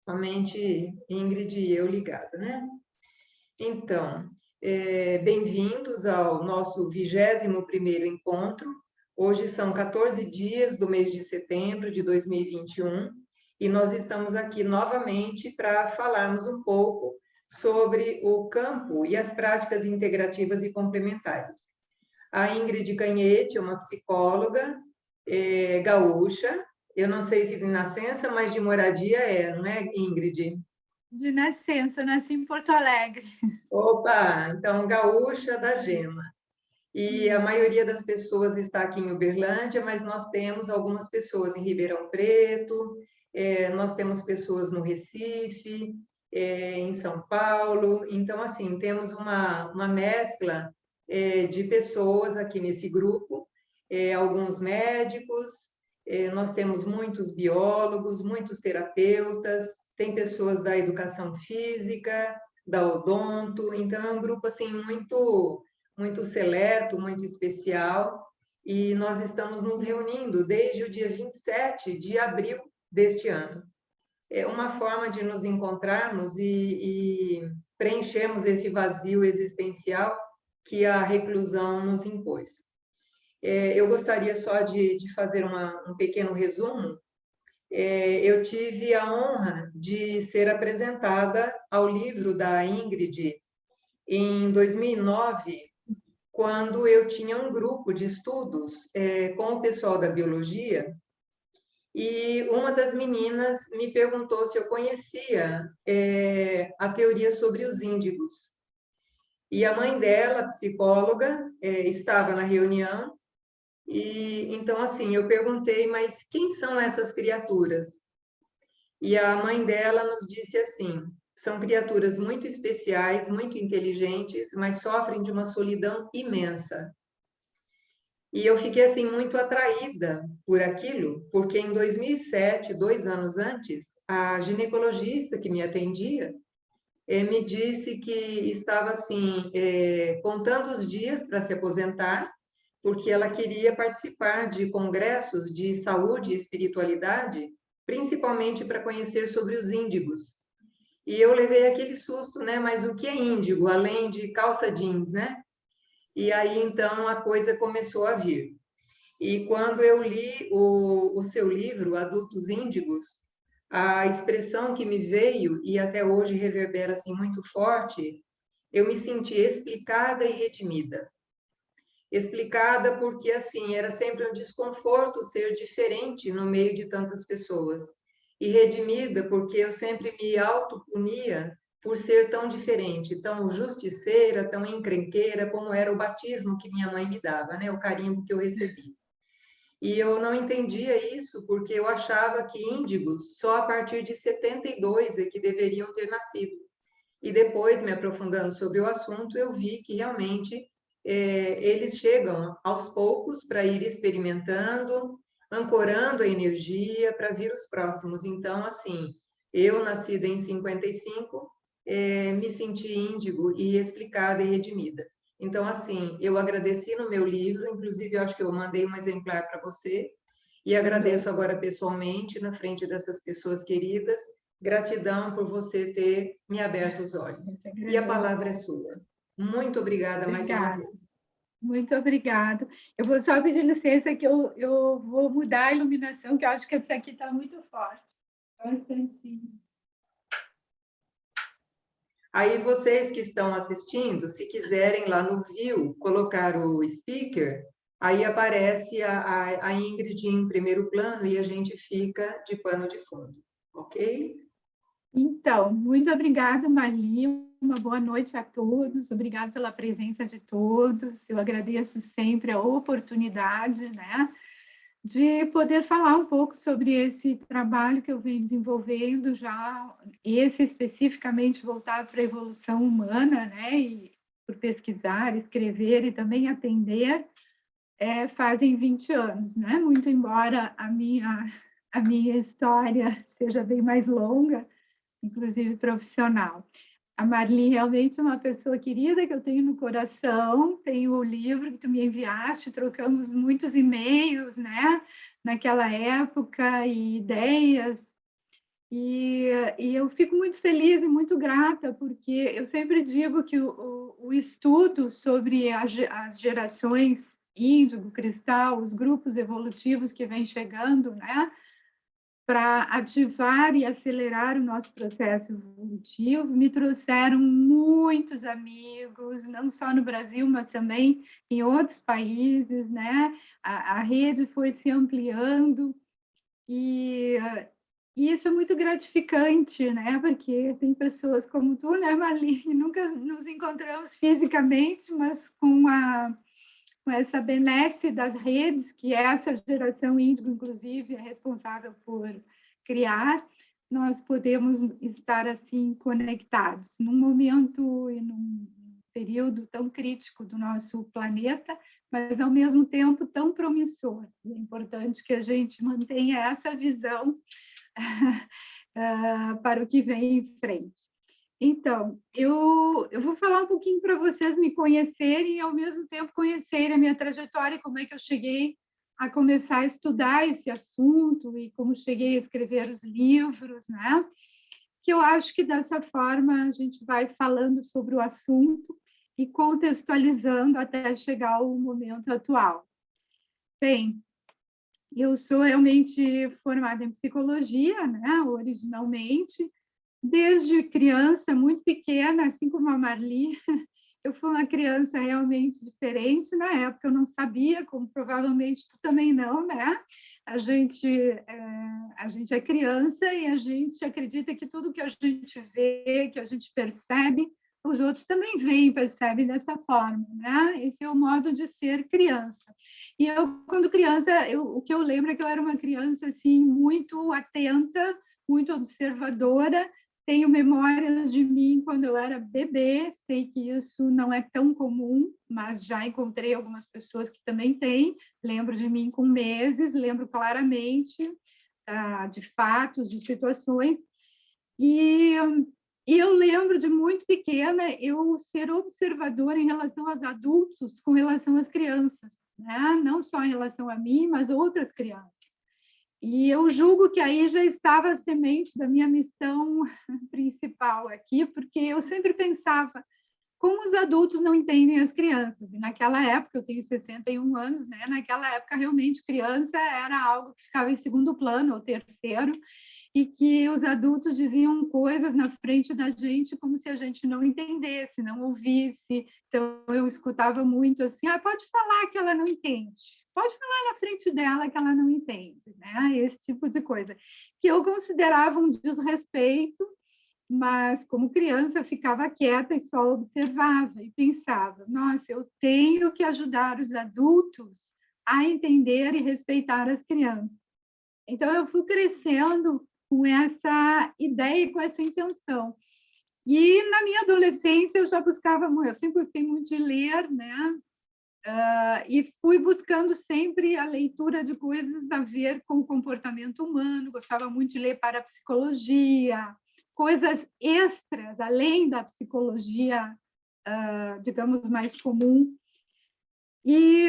somente Ingrid e eu ligado, né? Então, bem-vindos ao nosso 21º encontro. Hoje são 14 dias do mês de setembro de 2021 e nós estamos aqui novamente para falarmos um pouco sobre o campo e as práticas integrativas e complementares. A Ingrid Canhete é uma psicóloga gaúcha. Eu não sei se de nascença, mas de moradia não é, Ingrid? De nascença, eu nasci em Porto Alegre. Opa, então gaúcha da gema. E a maioria das pessoas está aqui em Uberlândia, mas nós temos algumas pessoas em Ribeirão Preto, nós temos pessoas no Recife, em São Paulo. Então, assim, temos uma mescla de pessoas aqui nesse grupo, alguns médicos, nós temos muitos biólogos, muitos terapeutas, tem pessoas da educação física, da odonto. Então, é um grupo, assim, muito seleto, muito especial, e nós estamos nos reunindo desde o dia 27 de abril deste ano. É uma forma de nos encontrarmos e preenchermos esse vazio existencial que a reclusão nos impôs. Eu gostaria só de fazer um pequeno resumo. Eu tive a honra de ser apresentada ao livro da Ingrid em 2009, quando eu tinha um grupo de estudos com o pessoal da biologia, e uma das meninas me perguntou se eu conhecia a teoria sobre os índigos. E a mãe dela, psicóloga, estava na reunião, e então, assim, eu perguntei, mas quem são essas criaturas? E a mãe dela nos disse assim: são criaturas muito especiais, muito inteligentes, mas sofrem de uma solidão imensa. E eu fiquei assim muito atraída por aquilo, porque em 2007, 2 anos antes, a ginecologista que me atendia me disse que estava assim contando os dias para se aposentar, porque ela queria participar de congressos de saúde e espiritualidade, principalmente para conhecer sobre os índigos. E eu levei aquele susto, né? Mas o que é índigo, além de calça jeans, né? E aí então a coisa começou a vir. E quando eu li o seu livro, Adultos Índigos, a expressão que me veio, e até hoje reverbera assim muito forte, eu me senti explicada e redimida. Explicada porque, assim, era sempre um desconforto ser diferente no meio de tantas pessoas. E redimida porque eu sempre me autopunia por ser tão diferente, tão justiceira, tão encrenqueira, como era o batismo que minha mãe me dava, né? O carimbo que eu recebi. E eu não entendia isso porque eu achava que índigos só a partir de 72 é que deveriam ter nascido. E depois, me aprofundando sobre o assunto, eu vi que realmente eles chegam aos poucos para ir experimentando, ancorando a energia para vir os próximos. Então, assim, eu, nascida em 55, me senti índigo e explicada e redimida. Então, assim, eu agradeci no meu livro, inclusive eu acho que eu mandei um exemplar para você, e agradeço agora pessoalmente, na frente dessas pessoas queridas. Gratidão por você ter me aberto os olhos. E a palavra é sua. Muito obrigada mais uma Obrigada. vez. Muito obrigada. Eu vou só pedir licença que eu vou mudar a iluminação, que eu acho que essa aqui está muito forte. Aí vocês que estão assistindo, se quiserem lá no View colocar o speaker, aí aparece a Ingrid em primeiro plano e a gente fica de pano de fundo, ok? Então, muito obrigada, Marli. Uma boa noite a todos. Obrigada pela presença de todos. Eu agradeço sempre a oportunidade, né, de poder falar um pouco sobre esse trabalho que eu venho desenvolvendo já, esse especificamente voltado para a evolução humana, né, e por pesquisar, escrever e também atender, fazem 20 anos, né, muito embora a minha história seja bem mais longa, inclusive profissional. A Marli realmente é uma pessoa querida que eu tenho no coração, tenho o livro que tu me enviaste, trocamos muitos e-mails, né, naquela época, e ideias, E eu fico muito feliz e muito grata, porque eu sempre digo que o estudo sobre as gerações índigo, cristal, os grupos evolutivos que vêm chegando, né, para ativar e acelerar o nosso processo evolutivo, me trouxeram muitos amigos, não só no Brasil, mas também em outros países, né? A rede foi se ampliando e, e isso é muito gratificante, né? Porque tem pessoas como tu, né, Marli, que nunca nos encontramos fisicamente, mas com essa benesse das redes, que essa geração índigo, inclusive, é responsável por criar, nós podemos estar assim conectados num momento e num período tão crítico do nosso planeta, mas ao mesmo tempo tão promissor. É importante que a gente mantenha essa visão para o que vem em frente. Então, eu vou falar um pouquinho para vocês me conhecerem e, ao mesmo tempo, conhecerem a minha trajetória e como é que eu cheguei a começar a estudar esse assunto e como cheguei a escrever os livros, né? Que eu acho que, dessa forma, a gente vai falando sobre o assunto e contextualizando até chegar ao momento atual. Bem, eu sou realmente formada em psicologia, né? Originalmente, desde criança, muito pequena, assim como a Marli, eu fui uma criança realmente diferente. Na época eu não sabia, como provavelmente tu também não, né? A gente é criança e a gente acredita que tudo que a gente vê, que a gente percebe, os outros também veem e percebem dessa forma, né? Esse é o modo de ser criança. E eu, quando criança, o que eu lembro é que eu era uma criança assim muito atenta, muito observadora. Tenho memórias de mim quando eu era bebê, sei que isso não é tão comum, mas já encontrei algumas pessoas que também têm. Lembro de mim com meses, lembro claramente de fatos, de situações. E, e eu lembro de muito pequena eu ser observadora em relação aos adultos, com relação às crianças, né? Não só em relação a mim, mas outras crianças. E eu julgo que aí já estava a semente da minha missão principal aqui, porque eu sempre pensava como os adultos não entendem as crianças. E naquela época, eu tenho 61 anos, né? Naquela época, realmente, criança era algo que ficava em segundo plano ou terceiro, e que os adultos diziam coisas na frente da gente como se a gente não entendesse, não ouvisse. Então, eu escutava muito assim, pode falar que ela não entende, pode falar na frente dela que ela não entende, né? Esse tipo de coisa, que eu considerava um desrespeito, mas como criança eu ficava quieta e só observava e pensava, nossa, eu tenho que ajudar os adultos a entender e respeitar as crianças. Então, eu fui crescendo com essa ideia e com essa intenção. E na minha adolescência eu já buscava, eu sempre gostei muito de ler, né? E fui buscando sempre a leitura de coisas a ver com o comportamento humano, gostava muito de ler para a psicologia, coisas extras, além da psicologia, digamos, mais comum. E,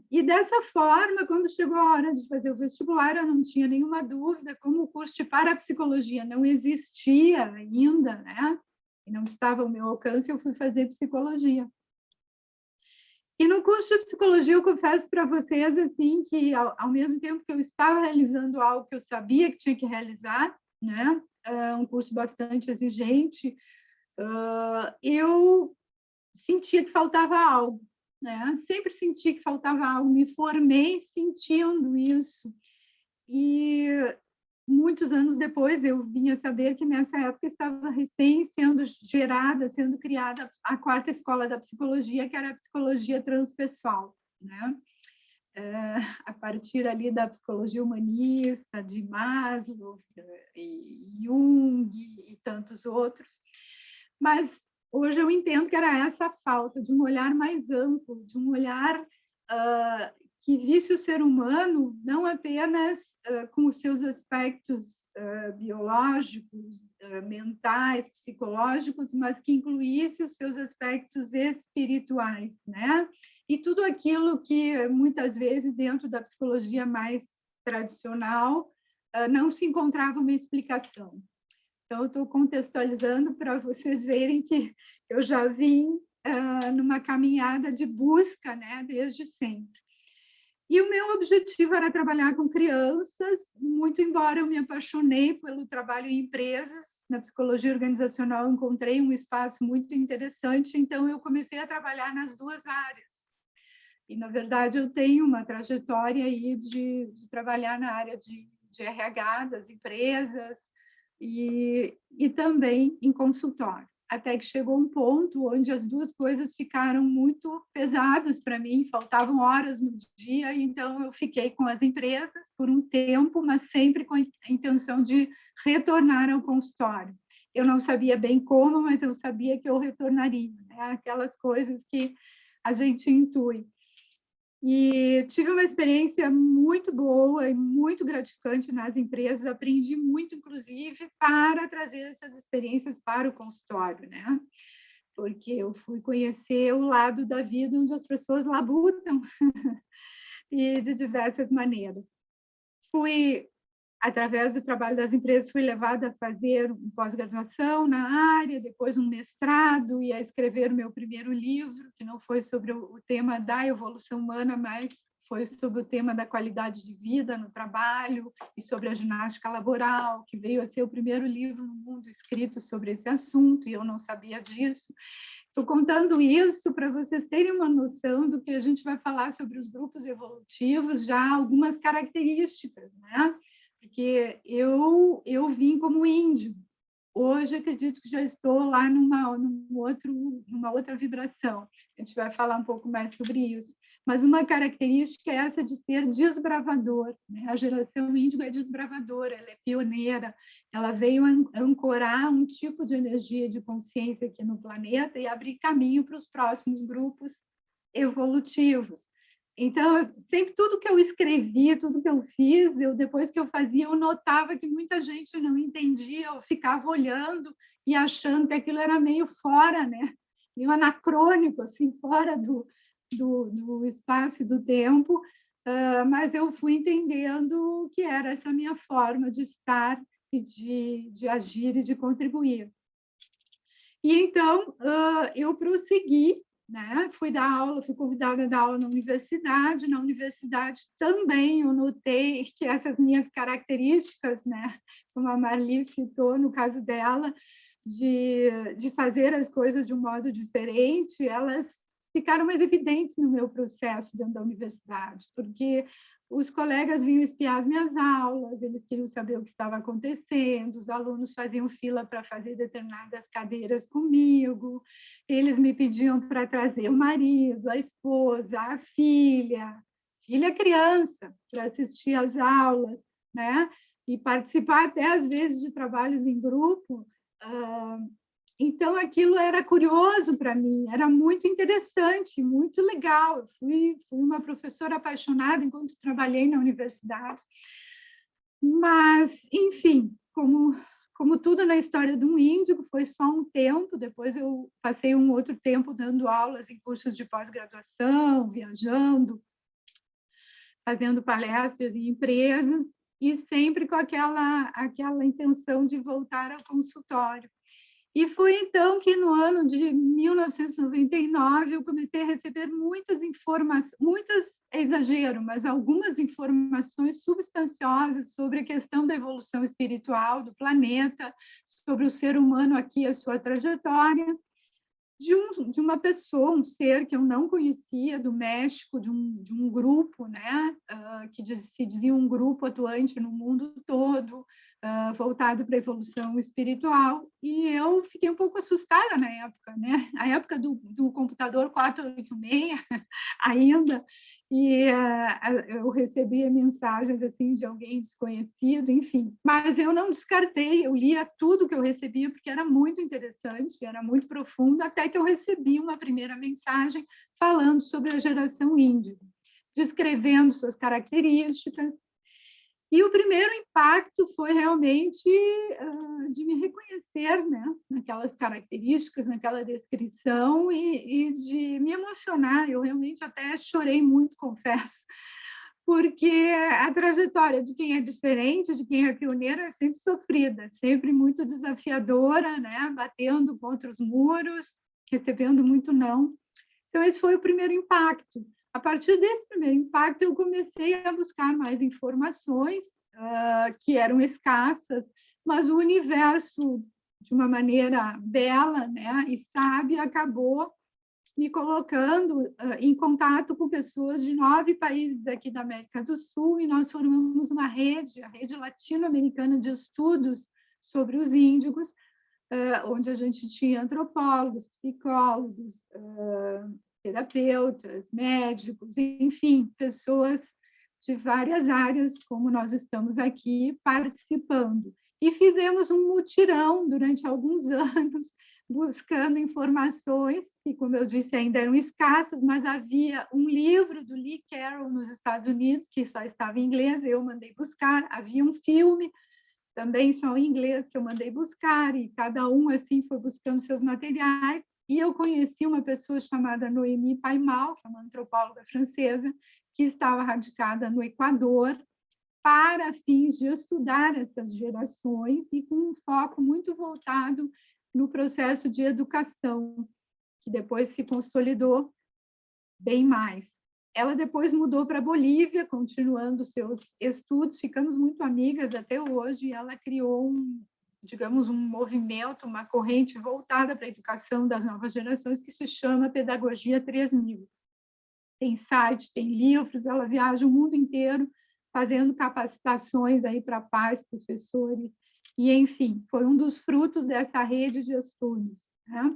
e dessa forma, quando chegou a hora de fazer o vestibular, eu não tinha nenhuma dúvida, como o curso de parapsicologia não existia ainda, né? E não estava ao meu alcance, eu fui fazer psicologia. E no curso de psicologia, eu confesso para vocês assim que, ao mesmo tempo que eu estava realizando algo que eu sabia que tinha que realizar, né? Um curso bastante exigente, eu sentia que faltava algo, né? Sempre senti que faltava algo, me formei sentindo isso. E muitos anos depois eu vim a saber que nessa época estava recém sendo gerada, sendo criada a quarta escola da psicologia, que era a psicologia transpessoal, né? A partir ali da psicologia humanista, de Maslow, e Jung e tantos outros. Mas hoje eu entendo que era essa falta de um olhar mais amplo, de um olhar que visse o ser humano não apenas com os seus aspectos biológicos, mentais, psicológicos, mas que incluísse os seus aspectos espirituais, né? E tudo aquilo que muitas vezes dentro da psicologia mais tradicional não se encontrava uma explicação. Então, eu estou contextualizando para vocês verem que eu já vim numa caminhada de busca, né, desde sempre. E o meu objetivo era trabalhar com crianças, muito embora eu me apaixonei pelo trabalho em empresas, na psicologia organizacional eu encontrei um espaço muito interessante, então eu comecei a trabalhar nas duas áreas. E, na verdade, eu tenho uma trajetória aí de trabalhar na área de RH das empresas e também em consultório. Até que chegou um ponto onde as duas coisas ficaram muito pesadas para mim, faltavam horas no dia, então eu fiquei com as empresas por um tempo, mas sempre com a intenção de retornar ao consultório. Eu não sabia bem como, mas eu sabia que eu retornaria, né? Aquelas coisas que a gente intui. E tive uma experiência muito boa e muito gratificante nas empresas, aprendi muito, inclusive, para trazer essas experiências para o consultório, né? Porque eu fui conhecer o lado da vida onde as pessoas labutam e de diversas maneiras. Fui, através do trabalho das empresas, fui levada a fazer um pós-graduação na área, depois um mestrado e a escrever o meu primeiro livro, que não foi sobre o tema da evolução humana, mas foi sobre o tema da qualidade de vida no trabalho e sobre a ginástica laboral, que veio a ser o primeiro livro no mundo escrito sobre esse assunto, e eu não sabia disso. Estou contando isso para vocês terem uma noção do que a gente vai falar sobre os grupos evolutivos, já algumas características, né? Porque eu vim como índio. Hoje, acredito que já estou lá numa outra vibração. A gente vai falar um pouco mais sobre isso. Mas uma característica é essa de ser desbravador, né? A geração índigo é desbravadora, ela é pioneira, ela veio ancorar um tipo de energia de consciência aqui no planeta e abrir caminho para os próximos grupos evolutivos. Então, sempre tudo que eu escrevi, tudo que eu fiz, depois que eu fazia, eu notava que muita gente não entendia, eu ficava olhando e achando que aquilo era meio fora, né? Meio anacrônico, assim, fora do espaço e do tempo, mas eu fui entendendo que era essa minha forma de estar e de agir e de contribuir. E então, eu prossegui, né? Fui dar aula, fui convidada a dar aula na universidade. Na universidade também eu notei que essas minhas características, né? Como a Marli citou no caso dela, de fazer as coisas de um modo diferente, elas ficaram mais evidentes no meu processo dentro da universidade, porque os colegas vinham espiar as minhas aulas, eles queriam saber o que estava acontecendo, os alunos faziam fila para fazer determinadas cadeiras comigo, eles me pediam para trazer o marido, a esposa, a filha criança, para assistir às aulas, né? E participar até, às vezes, de trabalhos em grupo. Então, aquilo era curioso para mim, era muito interessante, muito legal. Eu fui uma professora apaixonada enquanto trabalhei na universidade. Mas, enfim, como tudo na história de um índigo, foi só um tempo. Depois eu passei um outro tempo dando aulas em cursos de pós-graduação, viajando, fazendo palestras em empresas, e sempre com aquela intenção de voltar ao consultório. E foi então que, no ano de 1999, eu comecei a receber muitas informações, é exagero, mas algumas informações substanciosas sobre a questão da evolução espiritual do planeta, sobre o ser humano aqui, a sua trajetória, de uma pessoa, um ser que eu não conhecia, do México, de um grupo, né, que se dizia um grupo atuante no mundo todo, voltado para a evolução espiritual, e eu fiquei um pouco assustada na época, né? A época do computador 486 ainda, e eu recebia mensagens assim de alguém desconhecido, enfim. Mas eu não descartei, eu lia tudo que eu recebia, porque era muito interessante, era muito profundo, até que eu recebi uma primeira mensagem falando sobre a geração índigo, descrevendo suas características. E o primeiro impacto foi realmente de me reconhecer, né, naquelas características, naquela descrição e de me emocionar. Eu realmente até chorei muito, confesso, porque a trajetória de quem é diferente, de quem é pioneiro, é sempre sofrida, sempre muito desafiadora, né? Batendo contra os muros, recebendo muito não. Então, esse foi o primeiro impacto. A partir desse primeiro impacto, eu comecei a buscar mais informações que eram escassas, mas o universo, de uma maneira bela, né, e sábia, acabou me colocando em contato com pessoas de 9 países aqui da América do Sul, e nós formamos uma rede, a Rede Latino-Americana de Estudos sobre os Índigos, onde a gente tinha antropólogos, psicólogos, terapeutas, médicos, enfim, pessoas de várias áreas, como nós estamos aqui participando. E fizemos um mutirão durante alguns anos, buscando informações, que, como eu disse, ainda eram escassas, mas havia um livro do Lee Carroll nos Estados Unidos, que só estava em inglês, eu mandei buscar, havia um filme, também só em inglês, que eu mandei buscar, e cada um, assim, foi buscando seus materiais, e eu conheci uma pessoa chamada Noémie Paimal, que é uma antropóloga francesa, que estava radicada no Equador, para fins de estudar essas gerações e com um foco muito voltado no processo de educação, que depois se consolidou bem mais. Ela depois mudou para a Bolívia, continuando seus estudos, ficamos muito amigas até hoje, e ela criou digamos, um movimento, uma corrente voltada para a educação das novas gerações, que se chama Pedagogia 3000. Tem site, tem livros, ela viaja o mundo inteiro fazendo capacitações aí para pais, professores, e, enfim, foi um dos frutos dessa rede de estudos, né?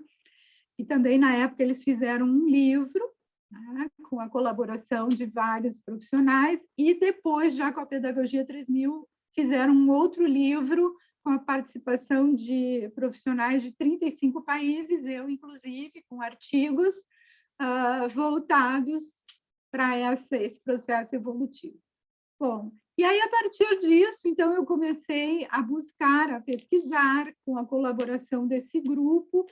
E também, na época, eles fizeram um livro, né, com a colaboração de vários profissionais, e depois, já com a Pedagogia 3000, fizeram um outro livro com a participação de profissionais de 35 países, eu, inclusive, com artigos voltados para esse processo evolutivo. Bom, e aí, a partir disso, então, eu comecei a buscar, a pesquisar, com a colaboração desse grupo,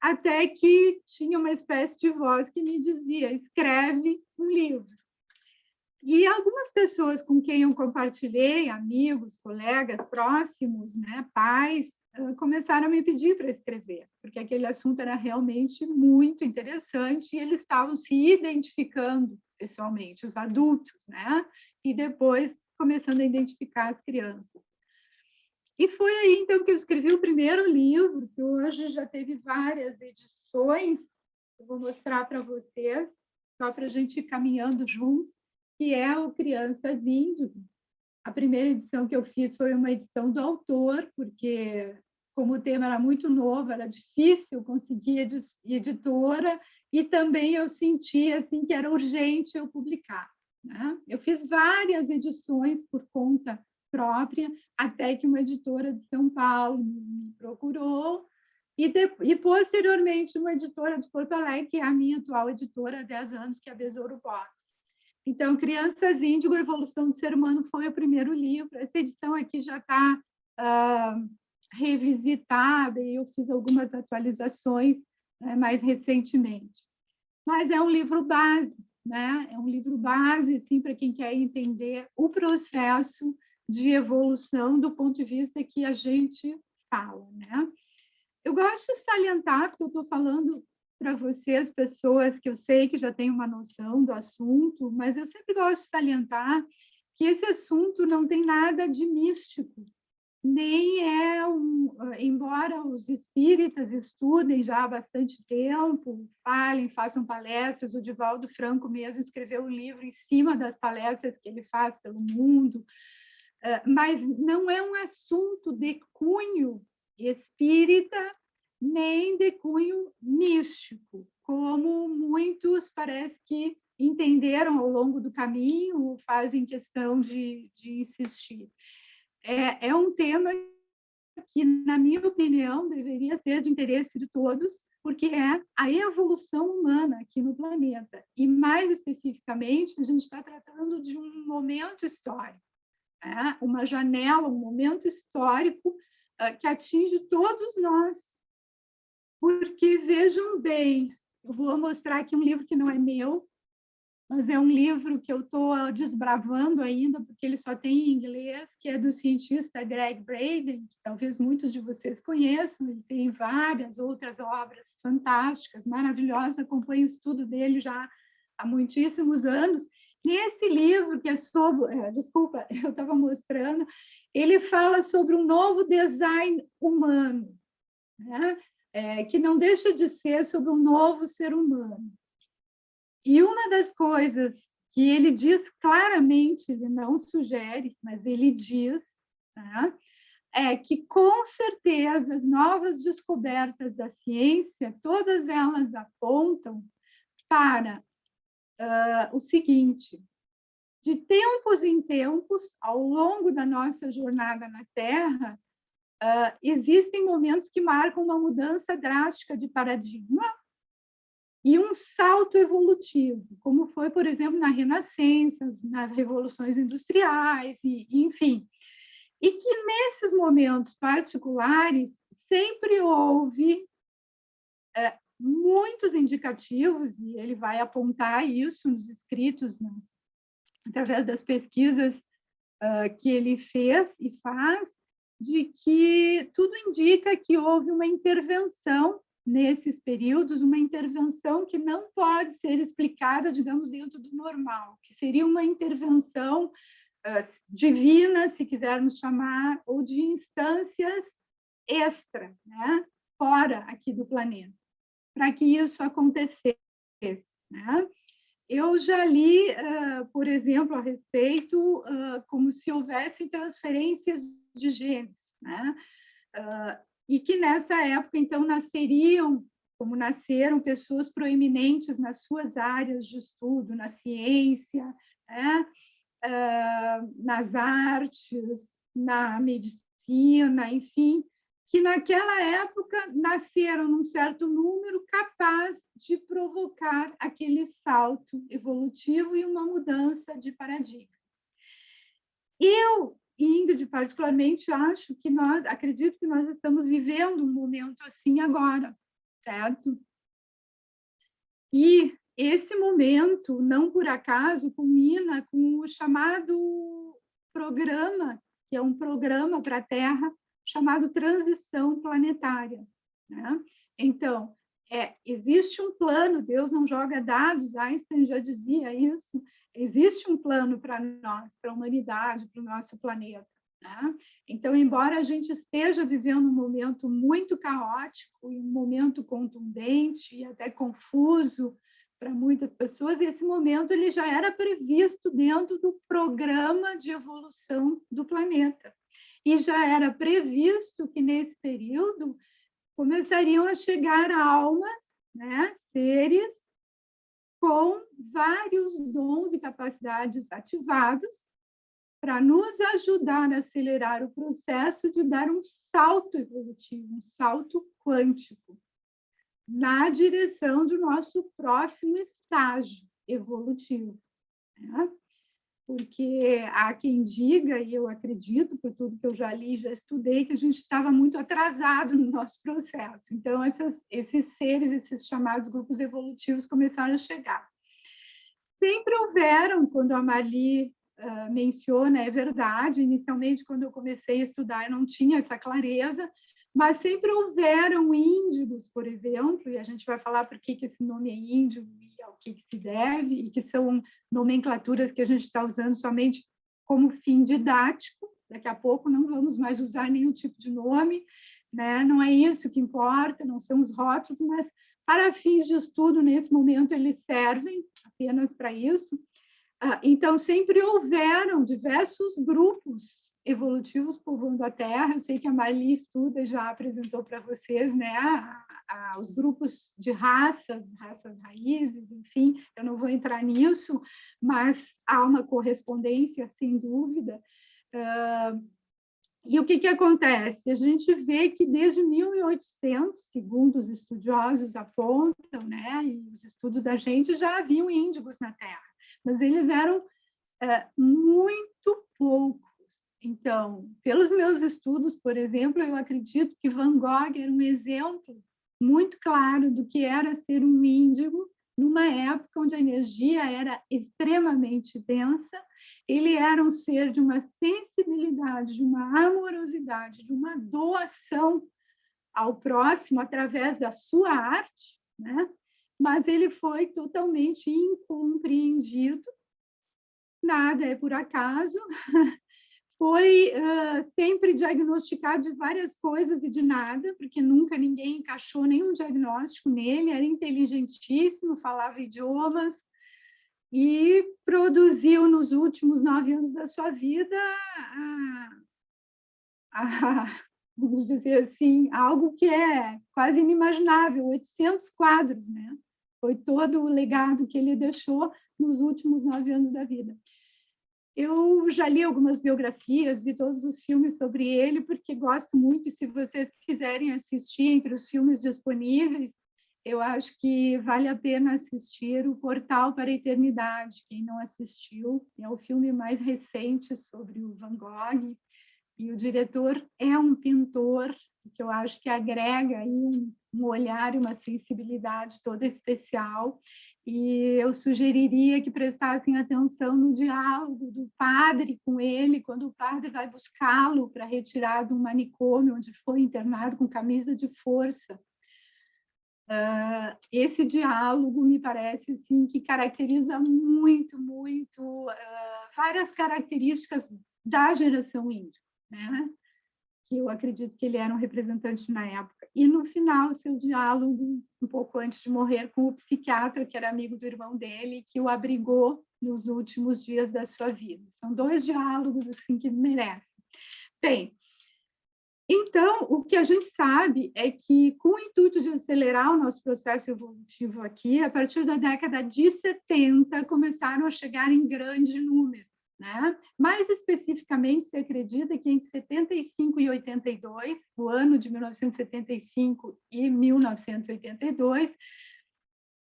até que tinha uma espécie de voz que me dizia: escreve um livro. E algumas pessoas com quem eu compartilhei, amigos, colegas próximos, né, pais, começaram a me pedir para escrever, porque aquele assunto era realmente muito interessante e eles estavam se identificando pessoalmente, os adultos, né, e depois começando a identificar as crianças. E foi aí, então, que eu escrevi o primeiro livro, que hoje já teve várias edições, eu vou mostrar para vocês, só para a gente ir caminhando juntos, que é o Crianças Índigo. A primeira edição que eu fiz foi uma edição do autor, porque, como o tema era muito novo, era difícil conseguir editora, e também eu sentia assim, que era urgente eu publicar, né? Eu fiz várias edições por conta própria, até que uma editora de São Paulo me procurou, e posteriormente uma editora de Porto Alegre, que é a minha atual editora há 10 anos, que é a Besouro Box. Então, Crianças Índigo, Evolução do Ser Humano foi o primeiro livro. Essa edição aqui já está revisitada, e eu fiz algumas atualizações, né, mais recentemente. Mas é um livro base, né? É um livro base, assim, para quem quer entender o processo de evolução do ponto de vista que a gente fala, né? Eu gosto de salientar, porque eu estou falando para vocês, pessoas que eu sei que já têm uma noção do assunto, mas eu sempre gosto de salientar que esse assunto não tem nada de místico, nem embora os espíritas estudem já há bastante tempo, falem, façam palestras, o Divaldo Franco mesmo escreveu um livro em cima das palestras que ele faz pelo mundo, mas não é um assunto de cunho espírita, nem de cunho místico, como muitos parece que entenderam ao longo do caminho, fazem questão de insistir. É um tema que, na minha opinião, deveria ser de interesse de todos, porque é a evolução humana aqui no planeta. E, mais especificamente, a gente está tratando de um momento histórico, né? Uma janela, um momento histórico que atinge todos nós. Porque, vejam bem, eu vou mostrar aqui um livro que não é meu, mas é um livro que eu estou desbravando ainda, porque ele só tem em inglês, que é do cientista Greg Braden, que talvez muitos de vocês conheçam. Ele tem várias outras obras fantásticas, maravilhosas, acompanho o estudo dele já há muitíssimos anos. Nesse livro, que é sobre... desculpa, eu estava mostrando, ele fala sobre um novo design humano, né? Que não deixa de ser sobre um novo ser humano. E uma das coisas que ele diz claramente, ele não sugere, mas ele diz, né, é que, com certeza, as novas descobertas da ciência, todas elas apontam para o seguinte: de tempos em tempos, ao longo da nossa jornada na Terra, existem momentos que marcam uma mudança drástica de paradigma e um salto evolutivo, como foi, por exemplo, na Renascença, nas revoluções industriais, enfim. E que, nesses momentos particulares, sempre houve muitos indicativos, e ele vai apontar isso nos escritos, através das pesquisas que ele fez e faz, de que tudo indica que houve uma intervenção nesses períodos, uma intervenção que não pode ser explicada, digamos, dentro do normal, que seria uma intervenção divina, se quisermos chamar, ou de instâncias extra, né? Fora aqui do planeta, para que isso acontecesse, né? Eu já li, por exemplo, a respeito, como se houvessem transferências de genes, né? E que nessa época, então, nasceriam, como nasceram, pessoas proeminentes nas suas áreas de estudo, na ciência, né? Nas artes, na medicina, enfim, que naquela época nasceram num certo número capaz de provocar aquele salto evolutivo e uma mudança de paradigma. Eu, Ingrid, particularmente, acredito que nós estamos vivendo um momento assim agora, certo? E esse momento, não por acaso, culmina com o chamado programa, que é um programa para a Terra, chamado Transição Planetária, né? Então, existe um plano, Deus não joga dados, Einstein já dizia isso, existe um plano para nós, para a humanidade, para o nosso planeta, né? Então, embora a gente esteja vivendo um momento muito caótico, um momento contundente e até confuso para muitas pessoas, esse momento ele já era previsto dentro do programa de evolução do planeta. E já era previsto que, nesse período, começariam a chegar almas, né, seres com vários dons e capacidades ativados para nos ajudar a acelerar o processo de dar um salto evolutivo, um salto quântico, na direção do nosso próximo estágio evolutivo, né? Porque há quem diga, e eu acredito, por tudo que eu já li, já estudei, que a gente estava muito atrasado no nosso processo. Então, esses seres, esses chamados grupos evolutivos, começaram a chegar. Sempre houveram, quando a Marli menciona, é verdade, inicialmente, quando eu comecei a estudar, eu não tinha essa clareza, mas sempre houveram índigos, por exemplo, e a gente vai falar por que esse nome é índigo e ao que se deve, e que são nomenclaturas que a gente está usando somente como fim didático. Daqui a pouco não vamos mais usar nenhum tipo de nome, né? Não é isso que importa, não são os rótulos, mas para fins de estudo, nesse momento, eles servem apenas para isso. Então, sempre houveram diversos grupos evolutivos povoando a Terra. Eu sei que a Marli estuda, já apresentou para vocês, né, os grupos de raças raízes, enfim, eu não vou entrar nisso, mas há uma correspondência, sem dúvida. E o que acontece? A gente vê que desde 1800, segundo os estudiosos apontam, né, e os estudos da gente, já haviam índigos na Terra, mas eles eram muito poucos. Então, pelos meus estudos, por exemplo, eu acredito que Van Gogh era um exemplo muito claro do que era ser um índigo numa época onde a energia era extremamente densa. Ele era um ser de uma sensibilidade, de uma amorosidade, de uma doação ao próximo através da sua arte, né? Mas ele foi totalmente incompreendido, nada é por acaso, foi sempre diagnosticado de várias coisas e de nada, porque nunca ninguém encaixou nenhum diagnóstico nele, era inteligentíssimo, falava idiomas, e produziu nos últimos 9 anos da sua vida vamos dizer assim, algo que é quase inimaginável, 800 quadros, né? Foi todo o legado que ele deixou nos últimos 9 anos da vida. Eu já li algumas biografias, vi todos os filmes sobre ele, porque gosto muito, e se vocês quiserem assistir entre os filmes disponíveis, eu acho que vale a pena assistir O Portal para a Eternidade. Quem não assistiu, é o filme mais recente sobre o Van Gogh, e o diretor é um pintor que eu acho que agrega aí um olhar e uma sensibilidade toda especial, e eu sugeriria que prestassem atenção no diálogo do padre com ele, quando o padre vai buscá-lo para retirar de um manicômio onde foi internado com camisa de força. Esse diálogo me parece assim, que caracteriza muito, muito várias características da geração índia, né? Que eu acredito que ele era um representante na época. E, no final, seu diálogo, um pouco antes de morrer, com o psiquiatra, que era amigo do irmão dele, que o abrigou nos últimos dias da sua vida. São 2 diálogos assim, que merecem. Bem, então, o que a gente sabe é que, com o intuito de acelerar o nosso processo evolutivo aqui, a partir da década de 70, começaram a chegar em grande número, né? Mais especificamente, se acredita que entre 75 e 82, o ano de 1975 e 1982,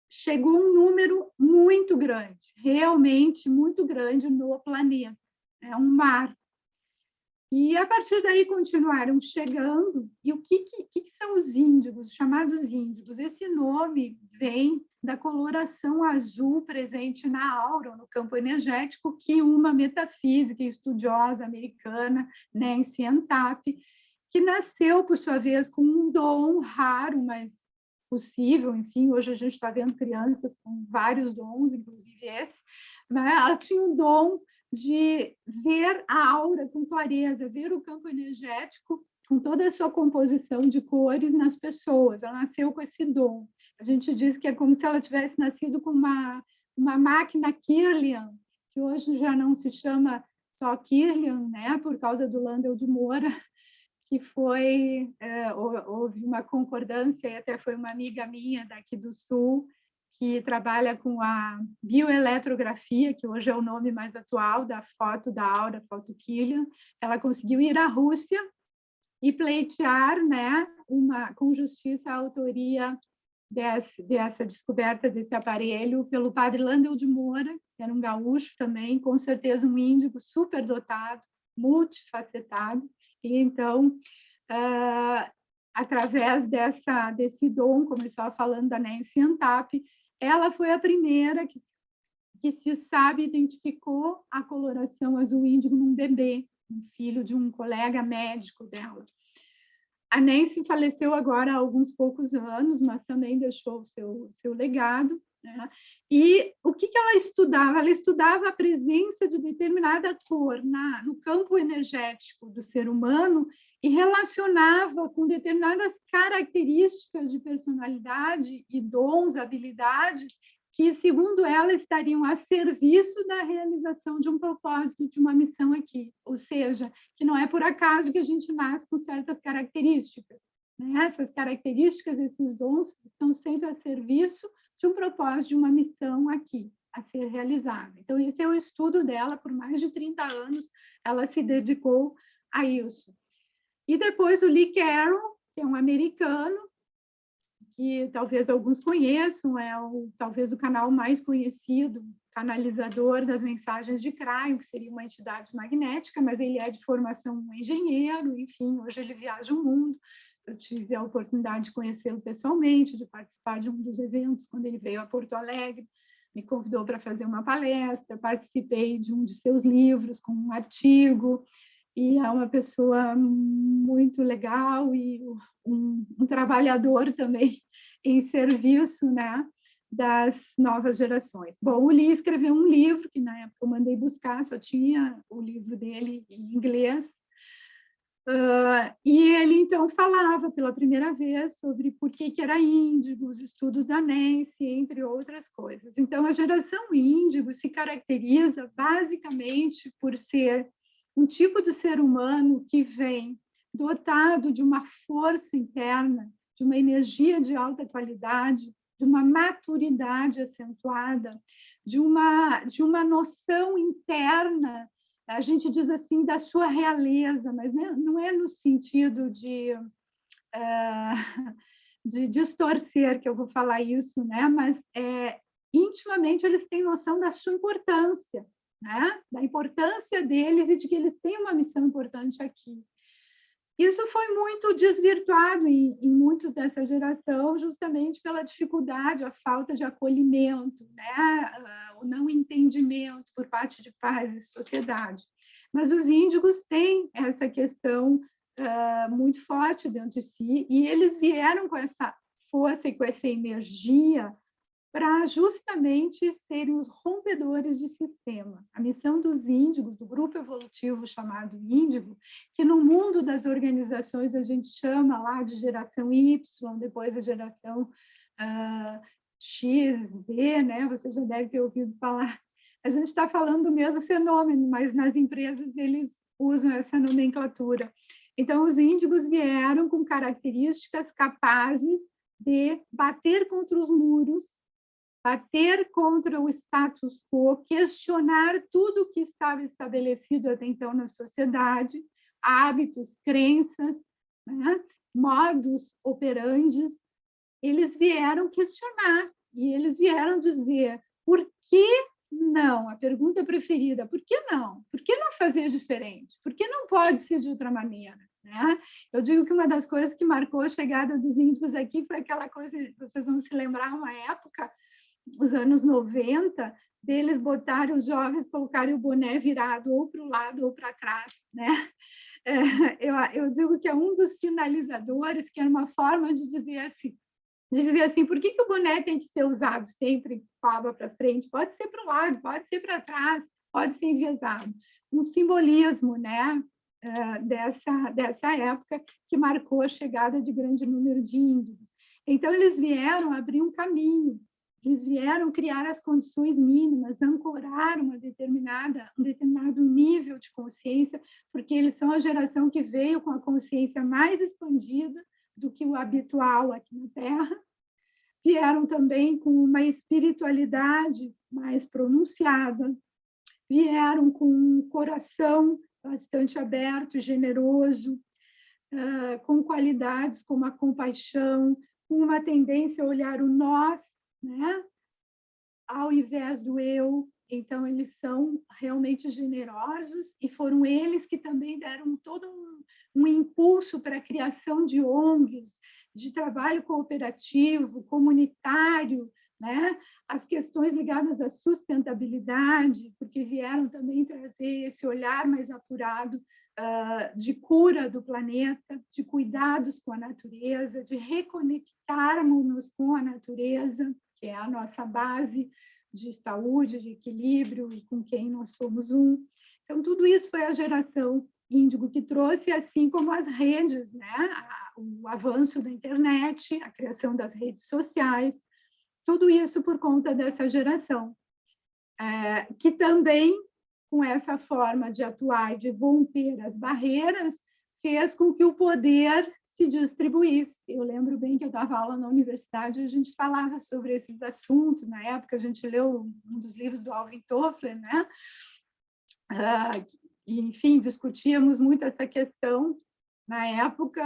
chegou um número muito grande, realmente muito grande no planeta. É um mar. E, a partir daí, continuaram chegando. E o que são os índigos, chamados índigos? Esse nome vem da coloração azul presente na aura, no campo energético, que uma metafísica estudiosa americana, Nancy Antap, que nasceu, por sua vez, com um dom raro, mas possível. Enfim, hoje a gente está vendo crianças com vários dons, inclusive esse. Mas ela tinha um dom de ver a aura com clareza, ver o campo energético com toda a sua composição de cores nas pessoas. Ela nasceu com esse dom. A gente diz que é como se ela tivesse nascido com uma máquina Kirlian, que hoje já não se chama só Kirlian, né, por causa do Landel de Moura, que houve uma concordância, e até foi uma amiga minha daqui do Sul, que trabalha com a bioeletrografia, que hoje é o nome mais atual da foto da aura, foto Kirlian. Ela conseguiu ir à Rússia e pleitear, né, com justiça a autoria dessa descoberta desse aparelho pelo padre Landel de Moura, que era um gaúcho também, com certeza um índigo superdotado, multifacetado. E então, através desse dom, como eu estava falando da Nancy Antap, ela foi a primeira que se sabe identificou a coloração azul índigo num bebê, um filho de um colega médico dela. A Nancy faleceu agora há alguns poucos anos, mas também deixou o seu legado, né? E o que ela estudava? Ela estudava a presença de determinada cor no campo energético do ser humano e relacionava com determinadas características de personalidade e dons, habilidades, que, segundo ela, estariam a serviço da realização de um propósito, de uma missão aqui. Ou seja, que não é por acaso que a gente nasce com certas características, né? Essas características, esses dons, estão sempre a serviço de um propósito, de uma missão aqui, a ser realizada. Então, esse é o estudo dela, por mais de 30 anos, ela se dedicou a isso. E depois o Lee Carroll, que é um americano, que talvez alguns conheçam, talvez o canal mais conhecido, canalizador das mensagens de Cryon, que seria uma entidade magnética, mas ele é de formação um engenheiro, enfim, hoje ele viaja o mundo, eu tive a oportunidade de conhecê-lo pessoalmente, de participar de um dos eventos quando ele veio a Porto Alegre, me convidou para fazer uma palestra, participei de um de seus livros com um artigo, e é uma pessoa muito legal e um trabalhador também em serviço, né, das novas gerações. Bom, o Lee escreveu um livro, que na época eu mandei buscar, só tinha o livro dele em inglês, e ele, então, falava pela primeira vez sobre por que era índigo, os estudos da Nancy, entre outras coisas. Então, a geração índigo se caracteriza basicamente por ser um tipo de ser humano que vem dotado de uma força interna, de uma energia de alta qualidade, de uma maturidade acentuada, de uma noção interna, a gente diz assim, da sua realeza, mas não é no sentido de distorcer que eu vou falar isso, né? Mas intimamente eles têm noção da sua importância, né? Da importância deles e de que eles têm uma missão importante aqui. Isso foi muito desvirtuado em muitos dessa geração, justamente pela dificuldade, a falta de acolhimento, né? O não entendimento por parte de pais e sociedade. Mas os índigos têm essa questão muito forte dentro de si, e eles vieram com essa força e com essa energia para justamente serem os rompedores de sistema. A missão dos índigos, do grupo evolutivo chamado índigo, que no mundo das organizações a gente chama lá de geração Y, depois a geração X, Z, né? Você já deve ter ouvido falar. A gente está falando do mesmo fenômeno, mas nas empresas eles usam essa nomenclatura. Então, os índigos vieram com características capazes de bater contra os muros, bater contra o status quo, questionar tudo o que estava estabelecido até então na sociedade, hábitos, crenças, né? Modus operandi. Eles vieram questionar e eles vieram dizer por que não? A pergunta preferida, por que não? Por que não fazer diferente? Por que não pode ser de outra maneira? Né? Eu digo que uma das coisas que marcou a chegada dos índigos aqui foi aquela coisa, vocês vão se lembrar, uma época, os anos 90, deles botarem os jovens, colocarem o boné virado ou para o lado ou para trás, né? Eu digo que é um dos sinalizadores, que era uma forma de dizer assim, por que o boné tem que ser usado sempre com a aba para frente? Pode ser para o lado, pode ser para trás, pode ser enviesado. Um simbolismo, né, dessa época que marcou a chegada de grande número de índigos. Então, eles vieram abrir um caminho, eles vieram criar as condições mínimas, ancorar um determinado nível de consciência, porque eles são a geração que veio com a consciência mais expandida do que o habitual aqui na Terra. Vieram também com uma espiritualidade mais pronunciada, vieram com um coração bastante aberto e generoso, com qualidades como a compaixão, com uma tendência a olhar o nós, né, ao invés do eu. Então, eles são realmente generosos e foram eles que também deram todo um impulso para a criação de ONGs, de trabalho cooperativo, comunitário, né? As questões ligadas à sustentabilidade, porque vieram também trazer esse olhar mais apurado de cura do planeta, de cuidados com a natureza, de reconectarmos-nos com a natureza, que é a nossa base de saúde, de equilíbrio e com quem nós somos um. Então, tudo isso foi a geração índigo que trouxe, assim como as redes, né? O avanço da internet, a criação das redes sociais, tudo isso por conta dessa geração, que também, com essa forma de atuar e de romper as barreiras, fez com que o poder se distribuísse. Eu lembro bem que eu dava aula na universidade e a gente falava sobre esses assuntos. Na época, a gente leu um dos livros do Alvin Toffler, né? Enfim, discutíamos muito essa questão. Na época,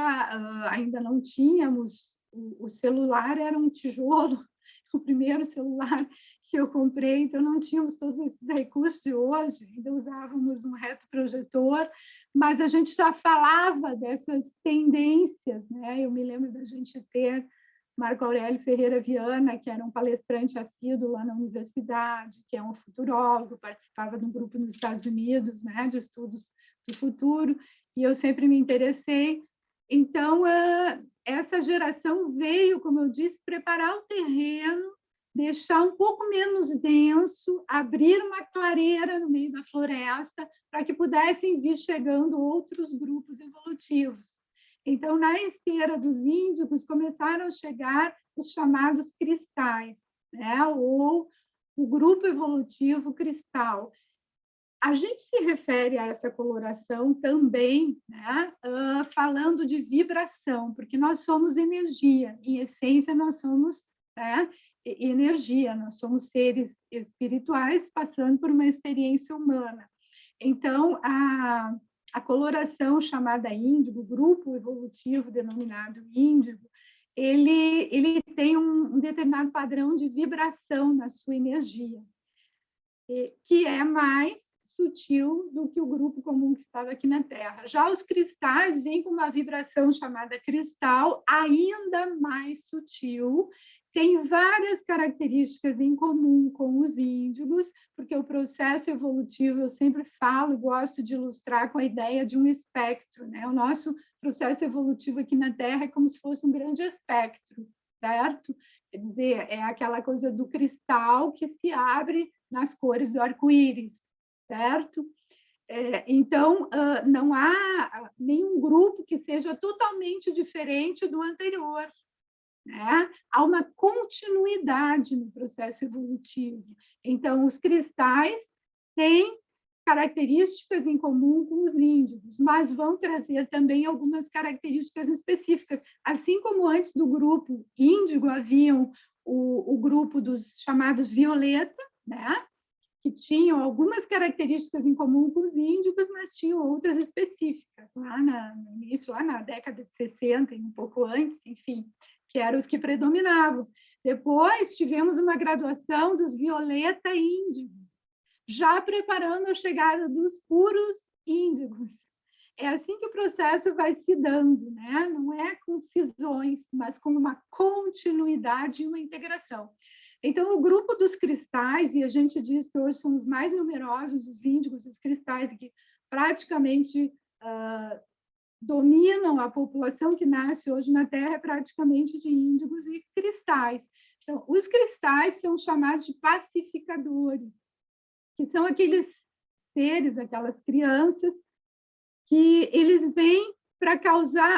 ainda não tínhamos, o celular era um tijolo, o primeiro celular que eu comprei, então não tínhamos todos esses recursos de hoje, ainda usávamos um retroprojetor, mas a gente já falava dessas tendências, né? Eu me lembro da gente ter Marco Aurélio Ferreira Viana, que era um palestrante assíduo lá na universidade, que é um futurólogo, participava de um grupo nos Estados Unidos, né, de estudos do futuro, e eu sempre me interessei. Então, essa geração veio, como eu disse, preparar o terreno, deixar um pouco menos denso, abrir uma clareira no meio da floresta, para que pudessem vir chegando outros grupos evolutivos. Então, na esteira dos Índicos, começaram a chegar os chamados cristais, né? Ou o grupo evolutivo cristal. A gente se refere a essa coloração também, né? Falando de vibração, porque nós somos energia, em essência, nós somos, né, energia, nós somos seres espirituais passando por uma experiência humana. Então, a coloração chamada índigo, grupo evolutivo denominado índigo, ele tem um determinado padrão de vibração na sua energia, que é mais sutil do que o grupo comum que estava aqui na Terra. Já os cristais vêm com uma vibração chamada cristal, ainda mais sutil, tem várias características em comum com os índigos, porque o processo evolutivo, eu sempre falo e gosto de ilustrar com a ideia de um espectro, né? O nosso processo evolutivo aqui na Terra é como se fosse um grande espectro, certo? Quer dizer, é aquela coisa do cristal que se abre nas cores do arco-íris, certo? Então, não há nenhum grupo que seja totalmente diferente do anterior, né? Há uma continuidade no processo evolutivo. Então, os cristais têm características em comum com os índigos, mas vão trazer também algumas características específicas. Assim como antes do grupo índigo haviam o grupo dos chamados violeta, né? Que tinham algumas características em comum com os índigos, mas tinham outras específicas, lá no início, lá na década de 60 e um pouco antes, enfim, que eram os que predominavam. Depois tivemos uma graduação dos violeta e índigo, já preparando a chegada dos puros índigos. É assim que o processo vai se dando, né? Não é com cisões, mas com uma continuidade e uma integração. Então, o grupo dos cristais, e a gente diz que hoje são os mais numerosos, os índigos e os cristais, que praticamente dominam a população que nasce hoje na Terra, é praticamente de índigos e cristais. Então, os cristais são chamados de pacificadores, que são aqueles seres, aquelas crianças, que eles vêm para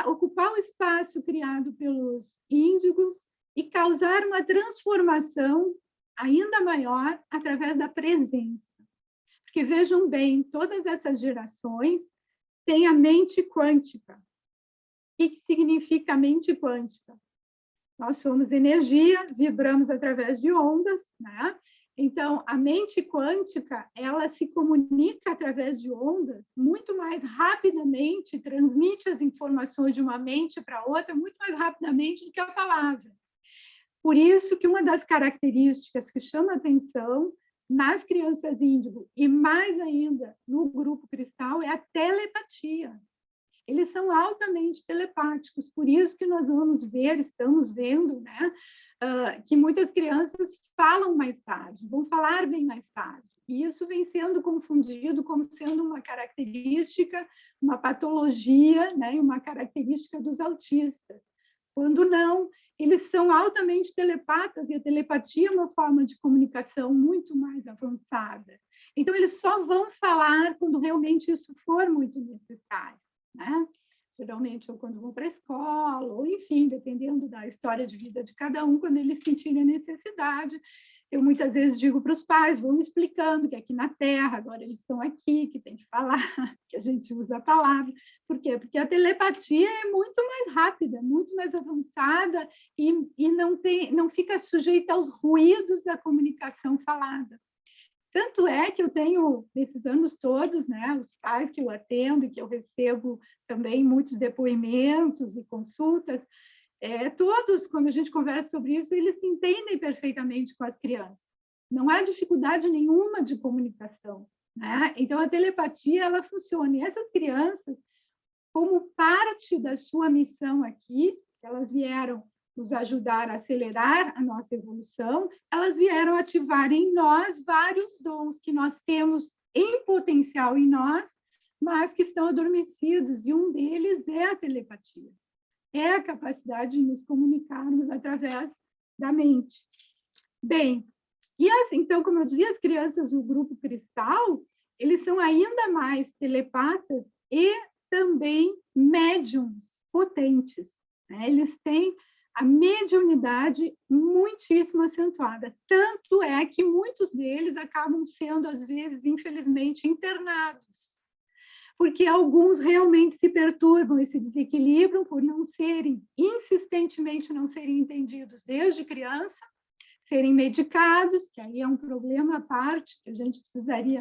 ocupar o espaço criado pelos índigos e causar uma transformação ainda maior através da presença. Porque, vejam bem, todas essas gerações têm a mente quântica. O que significa a mente quântica? Nós somos energia, vibramos através de ondas, né? Então, a mente quântica, ela se comunica através de ondas muito mais rapidamente, transmite as informações de uma mente para outra muito mais rapidamente do que a palavra. Por isso que uma das características que chama atenção nas crianças índigo e mais ainda no grupo cristal é a telepatia. Eles são altamente telepáticos, por isso que nós vamos ver, estamos vendo, né, que muitas crianças falam mais tarde, vão falar bem mais tarde. E isso vem sendo confundido como sendo uma característica, uma patologia, né, e uma característica dos autistas, quando não, eles são altamente telepatas e a telepatia é uma forma de comunicação muito mais avançada. Então, eles só vão falar quando realmente isso for muito necessário, né? Geralmente, ou quando vão para a escola, ou enfim, dependendo da história de vida de cada um, quando eles sentirem a necessidade. Eu muitas vezes digo para os pais, vão explicando que aqui na Terra, agora eles estão aqui, que tem que falar, que a gente usa a palavra. Por quê? Porque a telepatia é muito mais rápida, muito mais avançada e não fica sujeita aos ruídos da comunicação falada. Tanto é que eu tenho, nesses anos todos, né, os pais que eu atendo e que eu recebo também muitos depoimentos e consultas, todos, quando a gente conversa sobre isso, eles se entendem perfeitamente com as crianças. não há dificuldade nenhuma de comunicação, né? Então, a telepatia, ela funciona. E essas crianças, como parte da sua missão aqui, elas vieram nos ajudar a acelerar a nossa evolução, elas vieram ativar em nós vários dons que nós temos em potencial em nós, mas que estão adormecidos, e um deles é a telepatia. É a capacidade de nos comunicarmos através da mente. Bem, e assim, então, como eu dizia, as crianças do grupo Cristal, eles são ainda mais telepatas e também médiums potentes, né? Eles têm a mediunidade muitíssimo acentuada. Tanto é que muitos deles acabam sendo, às vezes, infelizmente, internados, porque alguns realmente se perturbam e se desequilibram por não serem, insistentemente não serem entendidos desde criança, serem medicados, que aí é um problema à parte, que a gente precisaria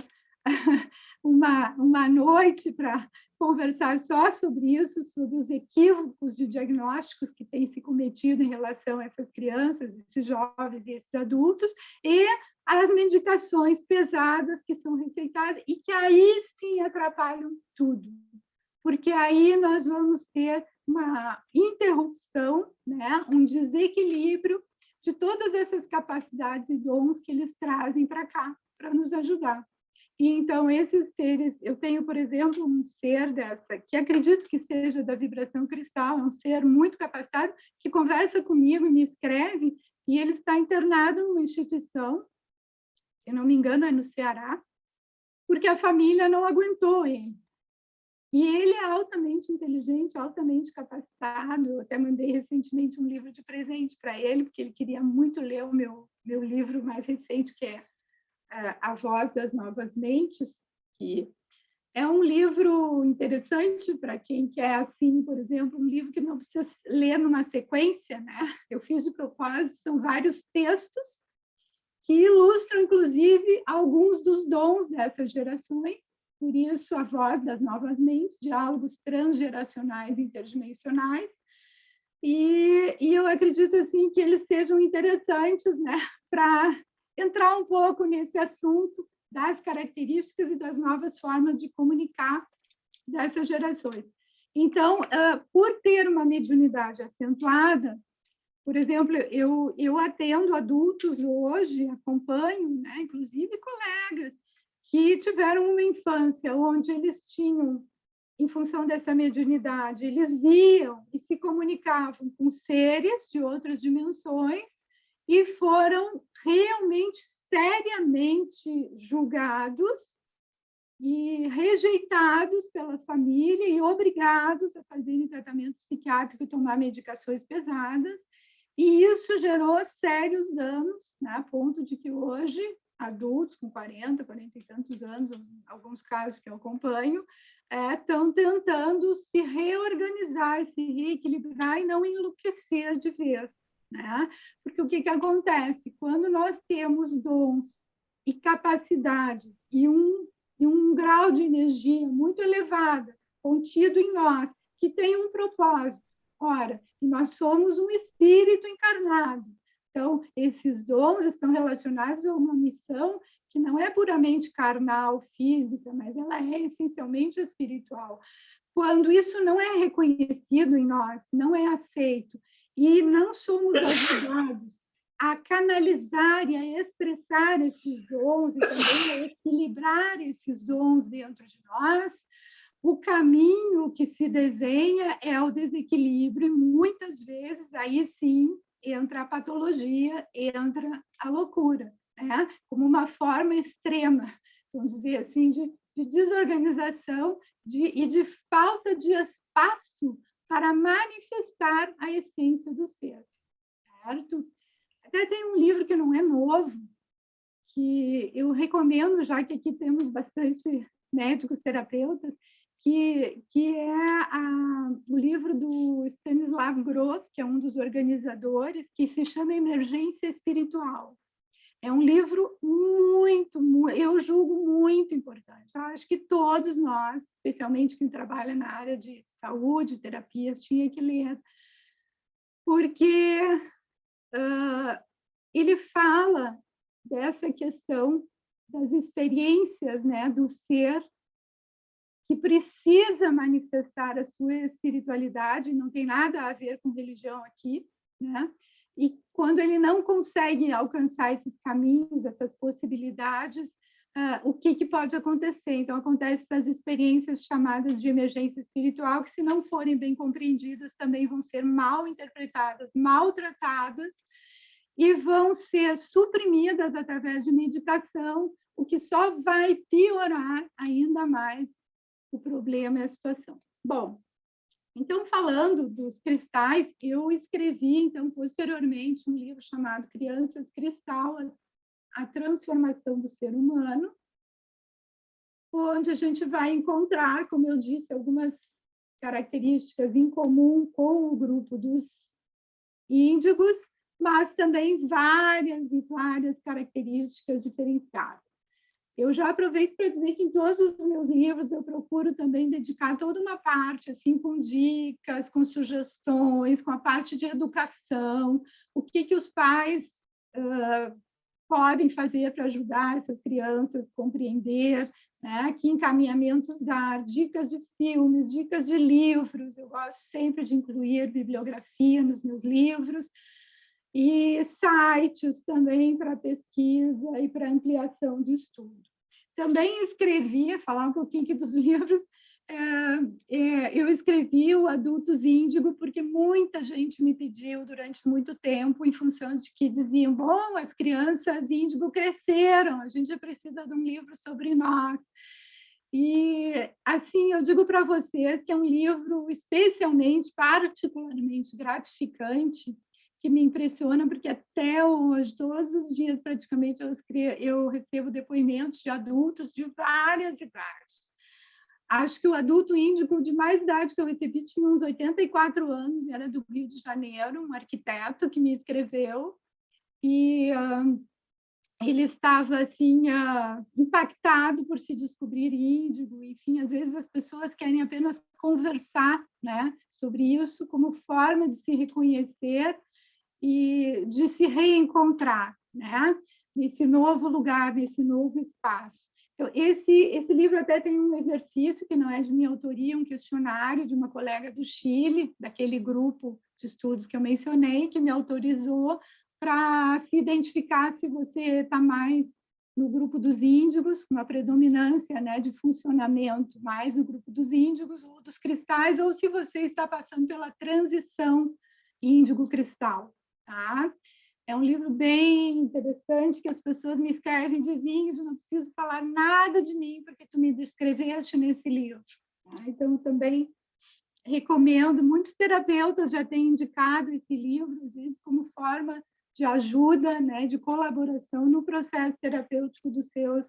uma noite para conversar só sobre isso, sobre os equívocos de diagnósticos que têm se cometido em relação a essas crianças, esses jovens e esses adultos, e as medicações pesadas que são receitadas e que aí sim atrapalham tudo, porque aí nós vamos ter uma interrupção, né, um desequilíbrio de todas essas capacidades e dons que eles trazem para cá, para nos ajudar. E então, esses seres, eu tenho, por exemplo, um ser dessa, que acredito que seja da vibração cristal, é um ser muito capacitado, que conversa comigo e me escreve, e ele está internado numa instituição, se não me engano, é no Ceará, porque a família não aguentou ele. E ele é altamente inteligente, altamente capacitado. Eu até mandei recentemente um livro de presente para ele, porque ele queria muito ler o meu livro mais recente, que é A Voz das Novas Mentes, que é um livro interessante para quem quer, assim, por exemplo, um livro que não precisa ler numa sequência, né? Eu fiz de propósito, são vários textos que ilustram, inclusive, alguns dos dons dessas gerações. Por isso, A Voz das Novas Mentes, diálogos transgeracionais interdimensionais. E eu acredito assim que eles sejam interessantes, né, para entrar um pouco nesse assunto das características e das novas formas de comunicar dessas gerações. Então, por ter uma mediunidade acentuada, por exemplo, eu atendo adultos hoje, acompanho, né, inclusive colegas, que tiveram uma infância onde eles tinham, em função dessa mediunidade, eles viam e se comunicavam com seres de outras dimensões e foram realmente, seriamente julgados e rejeitados pela família e obrigados a fazerem tratamento psiquiátrico e tomar medicações pesadas. E isso gerou sérios danos, né, a ponto de que hoje, adultos com 40 e tantos anos, alguns casos que eu acompanho, estão tentando se reorganizar, se reequilibrar e não enlouquecer de vez, né? Porque o que acontece? Quando nós temos dons e capacidades e um grau de energia muito elevado, contido em nós, que tem um propósito, ora, e nós somos um espírito encarnado. Então, esses dons estão relacionados a uma missão que não é puramente carnal, física, mas ela é essencialmente espiritual. Quando isso não é reconhecido em nós, não é aceito, e não somos ajudados a canalizar e a expressar esses dons e também a equilibrar esses dons dentro de nós, o caminho que se desenha é o desequilíbrio e muitas vezes aí sim entra a patologia, entra a loucura, né? Como uma forma extrema, vamos dizer assim, de desorganização e de falta de espaço para manifestar a essência do ser, certo? Até tem um livro que não é novo, que eu recomendo, já que aqui temos bastante médicos terapeutas, que é o livro do Stanislav Grof, que é um dos organizadores, que se chama Emergência Espiritual. É um livro eu julgo muito importante. Eu acho que todos nós, especialmente quem trabalha na área de saúde, terapias, tinha que ler, porque ele fala dessa questão das experiências, né, do ser que precisa manifestar a sua espiritualidade, não tem nada a ver com religião aqui, né? E quando ele não consegue alcançar esses caminhos, essas possibilidades, o que pode acontecer? Então, acontecem essas experiências chamadas de emergência espiritual, que, se não forem bem compreendidas, também vão ser mal interpretadas, maltratadas, e vão ser suprimidas através de medicação, o que só vai piorar ainda mais o problema e a situação. Bom, então, falando dos cristais, eu escrevi, então, posteriormente, um livro chamado Crianças Cristal, a transformação do ser humano, onde a gente vai encontrar, como eu disse, algumas características em comum com o grupo dos índigos, mas também várias e várias características diferenciadas. Eu já aproveito para dizer que em todos os meus livros eu procuro também dedicar toda uma parte, assim, com dicas, com sugestões, com a parte de educação, o que os pais podem fazer para ajudar essas crianças a compreender, né? Que encaminhamentos dar, dicas de filmes, dicas de livros. Eu gosto sempre de incluir bibliografia nos meus livros, e sites também para pesquisa e para ampliação do estudo. Também escrevi, falar um pouquinho aqui dos livros, eu escrevi o Adultos Índigo, porque muita gente me pediu durante muito tempo, em função de que diziam, bom, as crianças índigo cresceram, a gente precisa de um livro sobre nós. E, assim, eu digo para vocês que é um livro especialmente, particularmente gratificante, que me impressiona, porque até hoje, todos os dias, praticamente, eu recebo depoimentos de adultos de várias idades. Acho que o adulto índigo de mais idade que eu recebi tinha uns 84 anos, era do Rio de Janeiro, um arquiteto que me escreveu, e ele estava assim impactado por se descobrir índigo. Enfim, às vezes as pessoas querem apenas conversar, né, sobre isso como forma de se reconhecer e de se reencontrar, né, nesse novo lugar, nesse novo espaço. Então, esse livro até tem um exercício que não é de minha autoria, um questionário de uma colega do Chile, daquele grupo de estudos que eu mencionei, que me autorizou para se identificar se você está mais no grupo dos índigos, com uma predominância, né, de funcionamento mais no grupo dos índigos ou dos cristais, ou se você está passando pela transição índigo-cristal. Tá? É um livro bem interessante, que as pessoas me escrevem e dizem, não preciso falar nada de mim, porque tu me descreveste nesse livro. Tá? Então, também recomendo, muitos terapeutas já têm indicado esse livro, às vezes, como forma de ajuda, né, de colaboração no processo terapêutico dos seus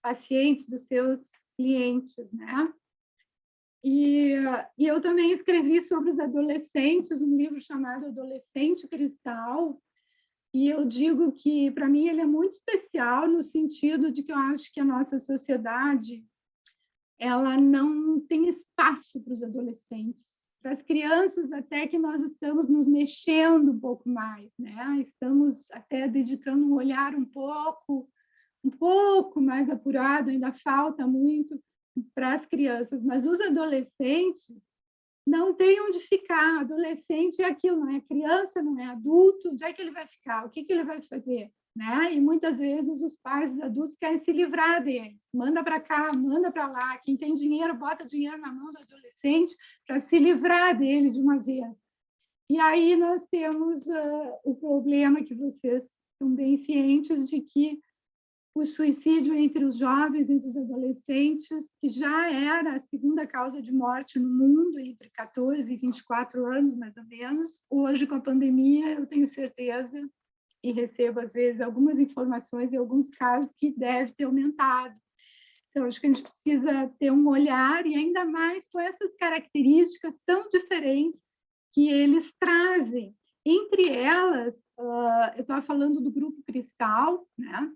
pacientes, dos seus clientes, né? E eu também escrevi sobre os adolescentes, um livro chamado Adolescente Cristal, e eu digo que, para mim, ele é muito especial no sentido de que eu acho que a nossa sociedade ela não tem espaço para os adolescentes. Para as crianças, até que nós estamos nos mexendo um pouco mais, né? Estamos até dedicando um olhar um pouco mais apurado, ainda falta muito para as crianças, mas os adolescentes não tem onde ficar. Adolescente é aquilo, não é criança, não é adulto, onde é que ele vai ficar? O que ele vai fazer? Né? E muitas vezes os pais, os adultos, querem se livrar deles. Manda para cá, manda para lá. Quem tem dinheiro, bota dinheiro na mão do adolescente para se livrar dele de uma vez. E aí nós temos o problema que vocês estão bem cientes de que o suicídio entre os jovens, entre os adolescentes, que já era a segunda causa de morte no mundo, entre 14 e 24 anos, mais ou menos. Hoje, com a pandemia, eu tenho certeza, e recebo, às vezes, algumas informações em alguns casos que deve ter aumentado. Então, acho que a gente precisa ter um olhar, e ainda mais com essas características tão diferentes que eles trazem. Entre elas, eu estava falando do grupo cristal, né?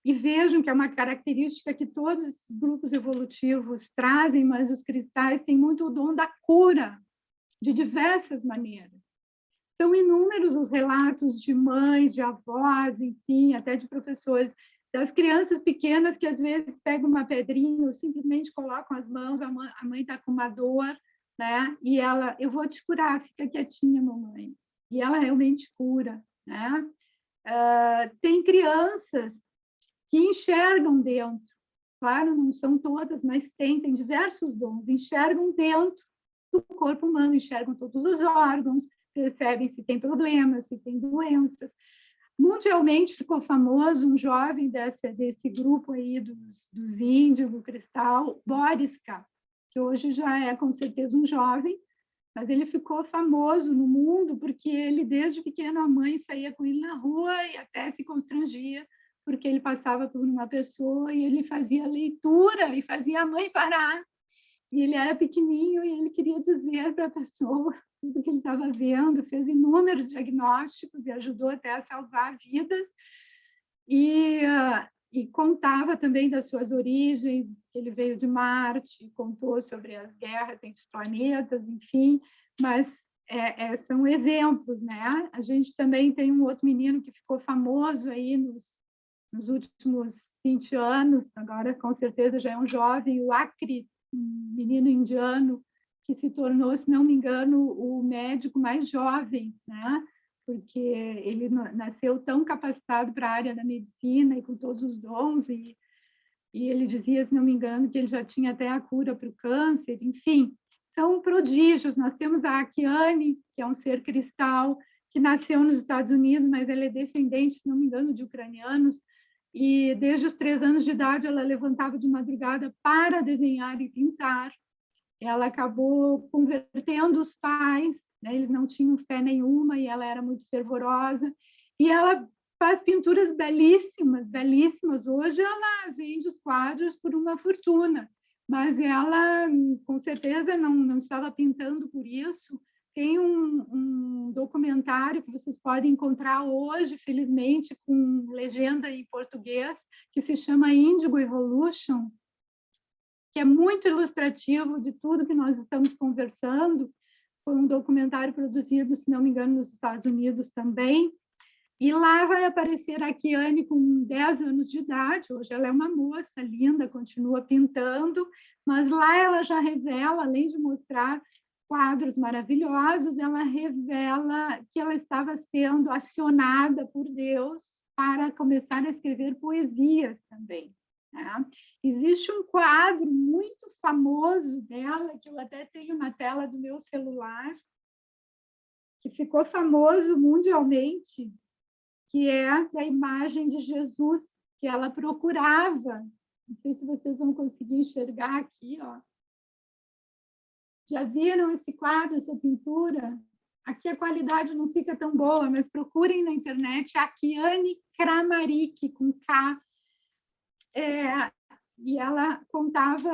E vejam que é uma característica que todos os grupos evolutivos trazem, mas os cristais têm muito o dom da cura, de diversas maneiras. São inúmeros os relatos de mães, de avós, enfim, até de professores, das crianças pequenas que às vezes pegam uma pedrinha ou simplesmente colocam as mãos, a mãe está com uma dor, né? E ela, eu vou te curar, fica quietinha, mamãe. E ela realmente cura, né? Tem crianças que enxergam dentro, claro, não são todas, mas tem diversos dons, enxergam dentro do corpo humano, enxergam todos os órgãos, percebem se tem problemas, se tem doenças. Mundialmente ficou famoso um jovem desse grupo aí dos Índigo Cristal, Boriska, que hoje já é com certeza um jovem, mas ele ficou famoso no mundo porque ele, desde pequeno, a mãe saía com ele na rua e até se constrangia, porque ele passava por uma pessoa e ele fazia leitura e fazia a mãe parar. E ele era pequenininho e ele queria dizer para a pessoa tudo que ele estava vendo, fez inúmeros diagnósticos e ajudou até a salvar vidas. E contava também das suas origens, que ele veio de Marte, contou sobre as guerras entre os planetas, enfim, mas são exemplos, né? A gente também tem um outro menino que ficou famoso aí nos últimos 20 anos, agora com certeza já é um jovem, o Akri, um menino indiano, que se tornou, se não me engano, o médico mais jovem, né? Porque ele nasceu tão capacitado para a área da medicina e com todos os dons, e ele dizia, se não me engano, que ele já tinha até a cura para o câncer, enfim, são prodígios. Nós temos a Akiane, que é um ser cristal, que nasceu nos Estados Unidos, mas ela é descendente, se não me engano, de ucranianos, e desde os 3 anos de idade ela levantava de madrugada para desenhar e pintar. Ela acabou convertendo os pais, né? Eles não tinham fé nenhuma e ela era muito fervorosa, e ela faz pinturas belíssimas, belíssimas. Hoje ela vende os quadros por uma fortuna, mas ela, com certeza, não estava pintando por isso. Tem um documentário que vocês podem encontrar hoje, felizmente, com legenda em português, que se chama Indigo Evolution, que é muito ilustrativo de tudo que nós estamos conversando. Foi um documentário produzido, se não me engano, nos Estados Unidos também. E lá vai aparecer a Kiane com 10 anos de idade. Hoje ela é uma moça linda, continua pintando, mas lá ela já revela, além de mostrar quadros maravilhosos, ela revela que ela estava sendo acionada por Deus para começar a escrever poesias também. Né? Existe um quadro muito famoso dela, que eu até tenho na tela do meu celular, que ficou famoso mundialmente, que é da imagem de Jesus que ela procurava. Não sei se vocês vão conseguir enxergar aqui, ó. Já viram esse quadro, essa pintura? Aqui a qualidade não fica tão boa, mas procurem na internet a Kiane Kramaric, com K. E ela contava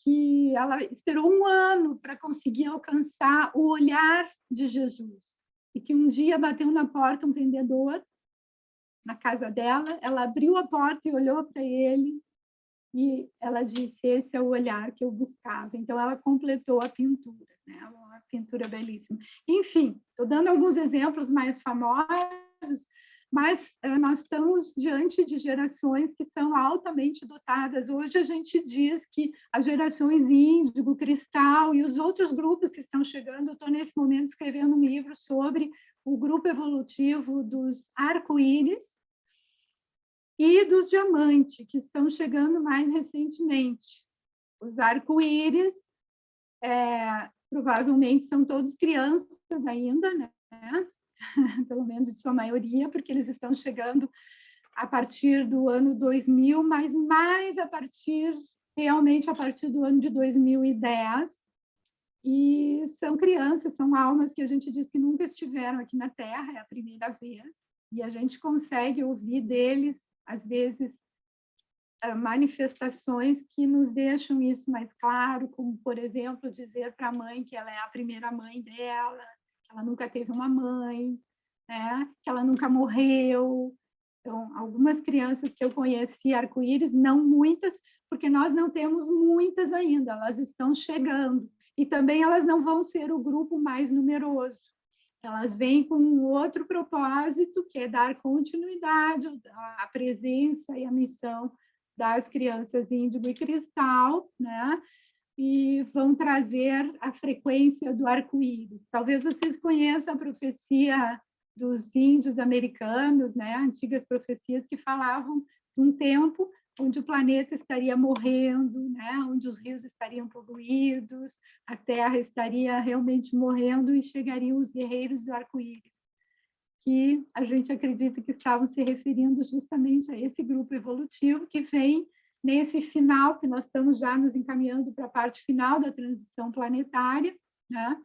que ela esperou 1 ano para conseguir alcançar o olhar de Jesus. E que um dia bateu na porta um vendedor na casa dela, ela abriu a porta e olhou para ele, e ela disse, esse é o olhar que eu buscava. Então, ela completou a pintura, né? Uma pintura belíssima. Enfim, estou dando alguns exemplos mais famosos, mas nós estamos diante de gerações que são altamente dotadas. Hoje a gente diz que as gerações Índigo, Cristal e os outros grupos que estão chegando, eu estou nesse momento escrevendo um livro sobre o grupo evolutivo dos arco-íris e dos diamantes, que estão chegando mais recentemente. Os arco-íris, provavelmente, são todos crianças ainda, né? Pelo menos de sua maioria, porque eles estão chegando a partir do ano 2000, mas mais realmente a partir do ano de 2010. E são crianças, são almas que a gente diz que nunca estiveram aqui na Terra, é a primeira vez, e a gente consegue ouvir deles, às vezes, manifestações que nos deixam isso mais claro, como, por exemplo, dizer para a mãe que ela é a primeira mãe dela, que ela nunca teve uma mãe, né? Que ela nunca morreu. Então, algumas crianças que eu conheci, arco-íris, não muitas, porque nós não temos muitas ainda, elas estão chegando. E também elas não vão ser o grupo mais numeroso. Elas vêm com um outro propósito, que é dar continuidade à presença e à missão das crianças índigo e cristal, né? E vão trazer a frequência do arco-íris. Talvez vocês conheçam a profecia dos índios americanos, né? Antigas profecias que falavam de um tempo onde o planeta estaria morrendo, né? Onde os rios estariam poluídos, a Terra estaria realmente morrendo e chegariam os guerreiros do arco-íris, que a gente acredita que estavam se referindo justamente a esse grupo evolutivo que vem nesse final, que nós estamos já nos encaminhando para a parte final da transição planetária, né?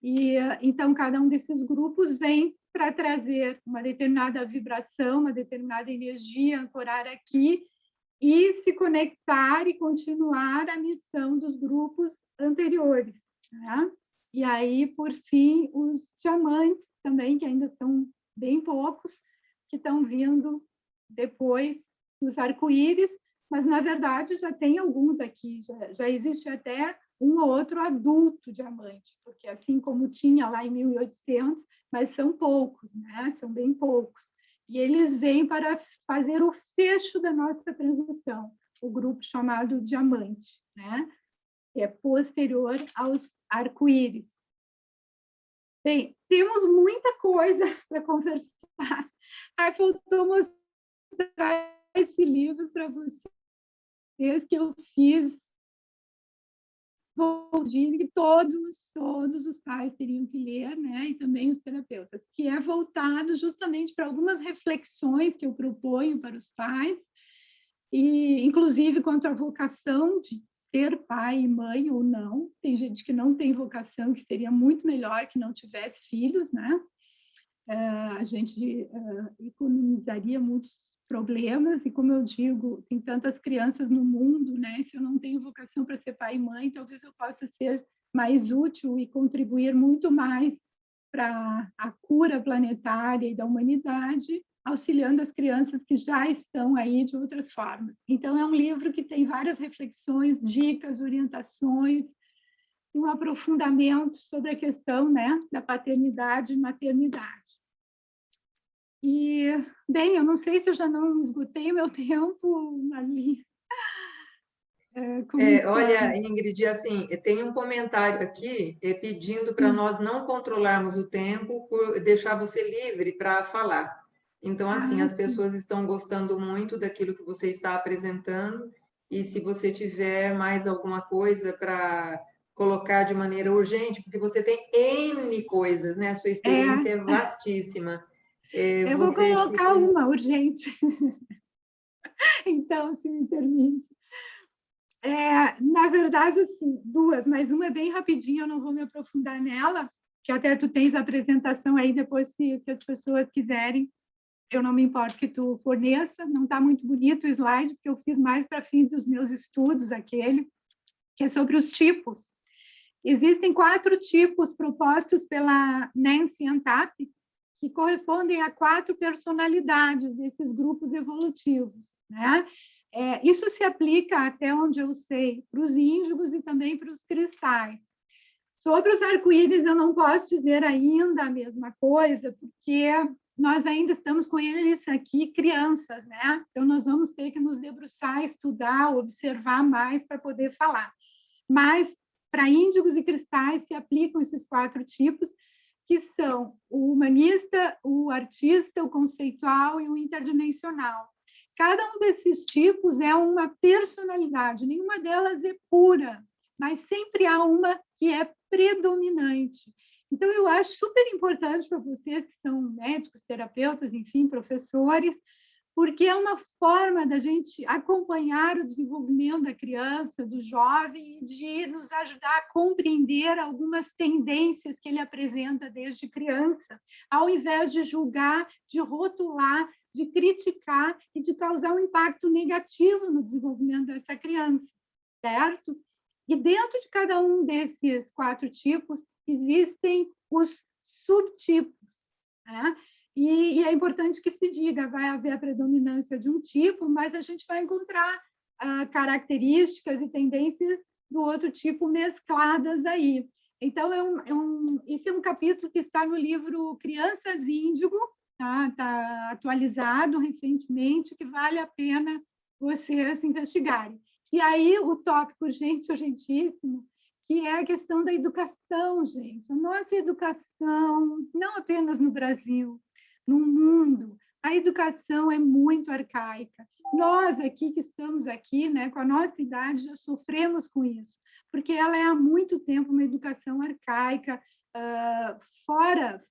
E então cada um desses grupos vem para trazer uma determinada vibração, uma determinada energia, ancorar aqui e se conectar e continuar a missão dos grupos anteriores, né? E aí, por fim, os diamantes também, que ainda são bem poucos, que estão vindo depois dos arco-íris, mas, na verdade, já tem alguns aqui, já existe até um ou outro adulto diamante, porque assim como tinha lá em 1800, mas são poucos, né? São bem poucos. E eles vêm para fazer o fecho da nossa transição, o grupo chamado diamante, né? Que é posterior aos arco-íris. Bem, temos muita coisa para conversar. Aí faltou mostrar esse livro para vocês que eu fiz, que todos os pais teriam que ler, né? E também os terapeutas, que é voltado justamente para algumas reflexões que eu proponho para os pais, e inclusive quanto à vocação de ter pai e mãe ou não. Tem gente que não tem vocação, que seria muito melhor que não tivesse filhos, né? A gente economizaria muitos problemas, e como eu digo, tem tantas crianças no mundo, né? Se eu não tenho vocação para ser pai e mãe, talvez eu possa ser mais útil e contribuir muito mais para a cura planetária e da humanidade, auxiliando as crianças que já estão aí de outras formas. Então, é um livro que tem várias reflexões, dicas, orientações, e um aprofundamento sobre a questão, né, da paternidade e maternidade. E, bem, eu não sei se eu já não esgotei o meu tempo ali. Olha, Ingrid, assim, tem um comentário aqui pedindo para nós não controlarmos o tempo por deixar você livre para falar. Então, assim, as pessoas estão gostando muito daquilo que você está apresentando, e se você tiver mais alguma coisa para colocar de maneira urgente, porque você tem N coisas, né? A sua experiência é vastíssima. Eu vou Você colocar uma urgente. Então, se me permite. Na verdade, assim, duas, mas uma é bem rapidinho, eu não vou me aprofundar nela, que até tu tens a apresentação aí depois, se as pessoas quiserem, eu não me importo que tu forneça. Não está muito bonito o slide, porque eu fiz mais para fins dos meus estudos, aquele, que é sobre os tipos. Existem 4 tipos propostos pela Nancy Antap, que correspondem a 4 personalidades desses grupos evolutivos, né? Isso se aplica, até onde eu sei, para os índigos e também para os cristais. Sobre os arco-íris, eu não posso dizer ainda a mesma coisa, porque nós ainda estamos com eles aqui crianças, né? Então, nós vamos ter que nos debruçar, estudar, observar mais para poder falar. Mas, para índigos e cristais, se aplicam esses 4 tipos, que são o humanista, o artista, o conceitual e o interdimensional. Cada um desses tipos é uma personalidade, nenhuma delas é pura, mas sempre há uma que é predominante. Então, eu acho super importante para vocês que são médicos, terapeutas, enfim, professores, porque é uma forma da gente acompanhar o desenvolvimento da criança, do jovem, e de nos ajudar a compreender algumas tendências que ele apresenta desde criança, ao invés de julgar, de rotular, de criticar e de causar um impacto negativo no desenvolvimento dessa criança, certo? E dentro de cada um desses 4 tipos, existem os subtipos, né? E é importante que se diga, vai haver a predominância de um tipo, mas a gente vai encontrar características e tendências do outro tipo mescladas aí. Então, esse é um capítulo que está no livro Crianças Índigo, tá atualizado recentemente, que vale a pena vocês investigarem. E aí, o tópico urgentíssimo, que é a questão da educação, gente. A nossa educação, não apenas no Brasil, no mundo, a educação é muito arcaica. Nós aqui que estamos aqui, né, com a nossa idade, já sofremos com isso, porque ela é há muito tempo uma educação arcaica, fora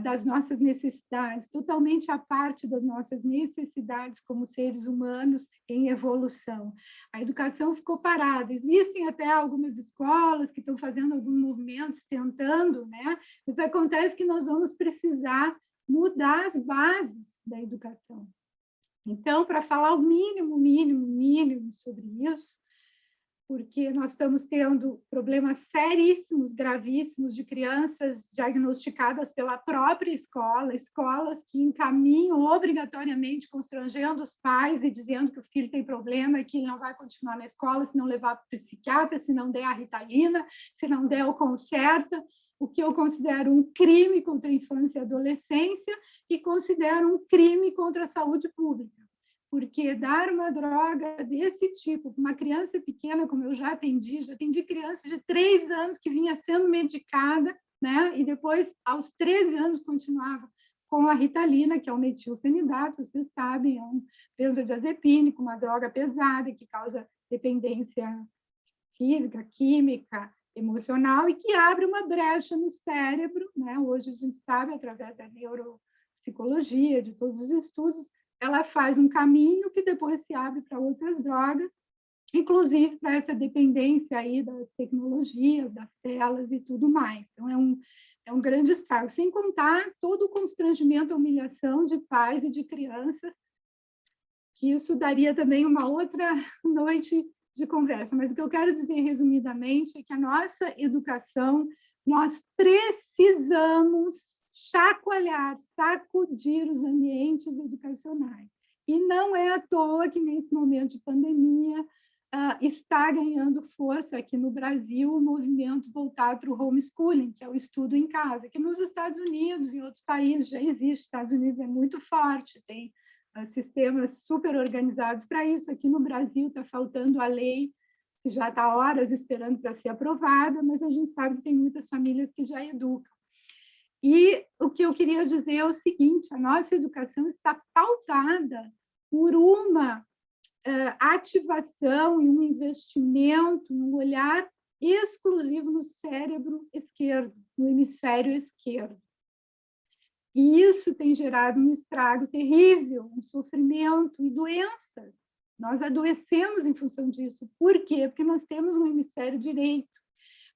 das nossas necessidades, totalmente à parte das nossas necessidades como seres humanos em evolução. A educação ficou parada. Existem até algumas escolas que estão fazendo alguns movimentos, tentando, né? Mas acontece que nós vamos precisar mudar as bases da educação. Então, para falar o mínimo sobre isso, porque nós estamos tendo problemas seríssimos, gravíssimos, de crianças diagnosticadas pela própria escola, escolas que encaminham obrigatoriamente, constrangendo os pais e dizendo que o filho tem problema e que ele não vai continuar na escola se não levar para o psiquiatra, se não der a Ritalina, se não der o Concerta, o que eu considero um crime contra a infância e adolescência e considero um crime contra a saúde pública. Porque dar uma droga desse tipo para uma criança pequena, como eu já atendi criança de 3 anos que vinha sendo medicada, né? E depois, aos 13 anos, continuava com a Ritalina, que é o metilfenidato, vocês sabem, é um benzodiazepínico, uma droga pesada que causa dependência física, química, emocional e que abre uma brecha no cérebro, né? Hoje a gente sabe, através da neuropsicologia, de todos os estudos, ela faz um caminho que depois se abre para outras drogas, inclusive para essa dependência aí das tecnologias, das telas e tudo mais. Então, é um grande estrago, sem contar todo o constrangimento, a humilhação de pais e de crianças, que isso daria também uma outra noite de conversa. Mas o que eu quero dizer, resumidamente, é que a nossa educação, nós precisamos chacoalhar, sacudir os ambientes educacionais. E não é à toa que, nesse momento de pandemia, está ganhando força aqui no Brasil o movimento voltado para o homeschooling, que é o estudo em casa, que nos Estados Unidos e em outros países já existe. Estados Unidos é muito forte, tem sistemas super organizados para isso. Aqui no Brasil está faltando a lei, que já está há horas esperando para ser aprovada, mas a gente sabe que tem muitas famílias que já educam. E o que eu queria dizer é o seguinte: a nossa educação está pautada por uma ativação e um investimento, um olhar exclusivo no cérebro esquerdo, no hemisfério esquerdo. E isso tem gerado um estrago terrível, um sofrimento e doenças. Nós adoecemos em função disso. Por quê? Porque nós temos um hemisfério direito.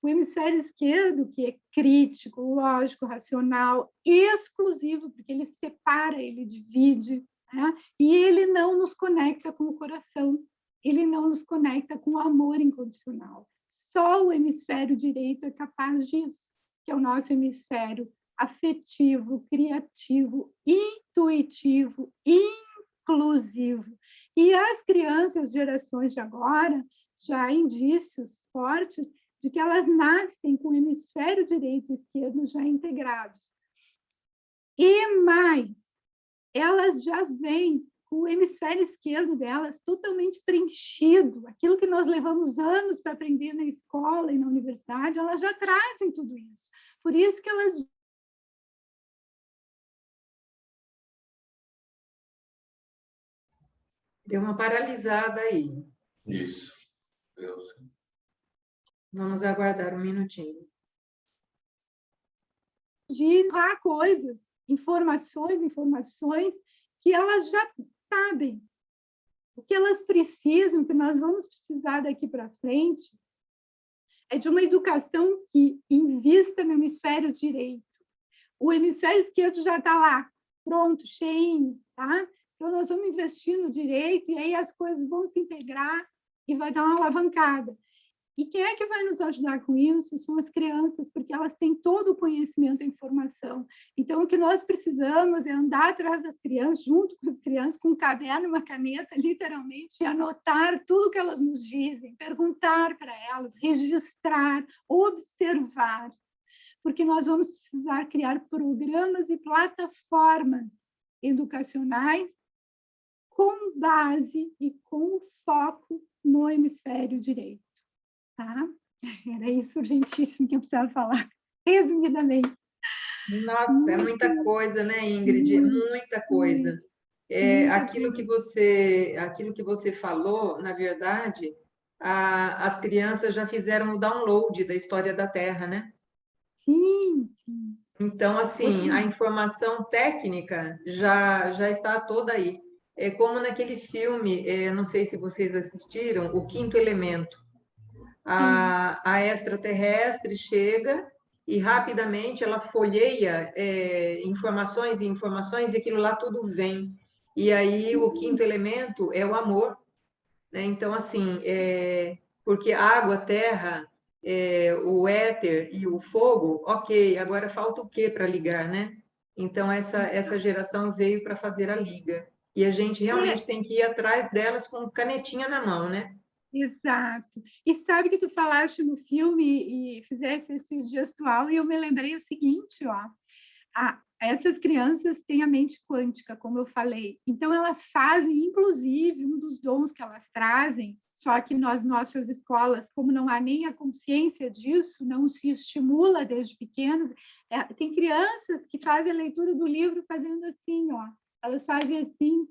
O hemisfério esquerdo, que é crítico, lógico, racional, exclusivo, porque ele separa, ele divide, né? E ele não nos conecta com o coração, ele não nos conecta com o amor incondicional. Só o hemisfério direito é capaz disso, que é o nosso hemisfério afetivo, criativo, intuitivo, inclusivo. E as crianças, gerações de agora, já há indícios fortes de que elas nascem com o hemisfério direito e esquerdo já integrados. E mais, elas já vêm com o hemisfério esquerdo delas totalmente preenchido. Aquilo que nós levamos anos para aprender na escola e na universidade, elas já trazem tudo isso. Por isso que elas... Deu uma paralisada aí. Isso. Vamos aguardar um minutinho. De lá coisas, informações que elas já sabem. O que elas precisam, que nós vamos precisar daqui para frente, é de uma educação que invista no hemisfério direito. O hemisfério esquerdo já está lá, pronto, cheinho, tá? Então, nós vamos investir no direito e aí as coisas vão se integrar e vai dar uma alavancada. E quem é que vai nos ajudar com isso? São as crianças, porque elas têm todo o conhecimento e informação. Então, o que nós precisamos é andar atrás das crianças, junto com as crianças, com um caderno e uma caneta, literalmente, e anotar tudo que elas nos dizem, perguntar para elas, registrar, observar, porque nós vamos precisar criar programas e plataformas educacionais com base e com foco no hemisfério direito. Tá? Era isso urgentíssimo que eu precisava falar, resumidamente. Nossa, é Muito, muita coisa, né, Ingrid? muito, Muita coisa. muito, É, muita coisa. aquilo que você falou, na verdade, as crianças já fizeram o download da história da Terra, né? Sim, sim. Então, assim, a Totalmente. informação técnica já está toda aí. É como naquele filme, não sei se vocês assistiram, O Quinto Elemento. Sim. A extraterrestre chega e rapidamente ela folheia informações e informações e aquilo lá tudo vem. E aí o quinto elemento é o amor, né? Então, assim, porque água, terra, o éter e o fogo, ok, agora falta o que para ligar, né? Então, essa geração veio para fazer a liga. E a gente realmente É, tem que ir atrás delas com canetinha na mão, né? exato. E sabe que tu falaste no filme e fizesse esse gestual e eu me lembrei o seguinte, ó. Essas crianças têm a mente quântica, como eu falei. Então, elas fazem, inclusive, um dos dons que elas trazem, só que nas nossas escolas, como não há nem a consciência disso, não se estimula desde pequenos, tem crianças que fazem a leitura do livro fazendo assim, ó. Elas fazem assim,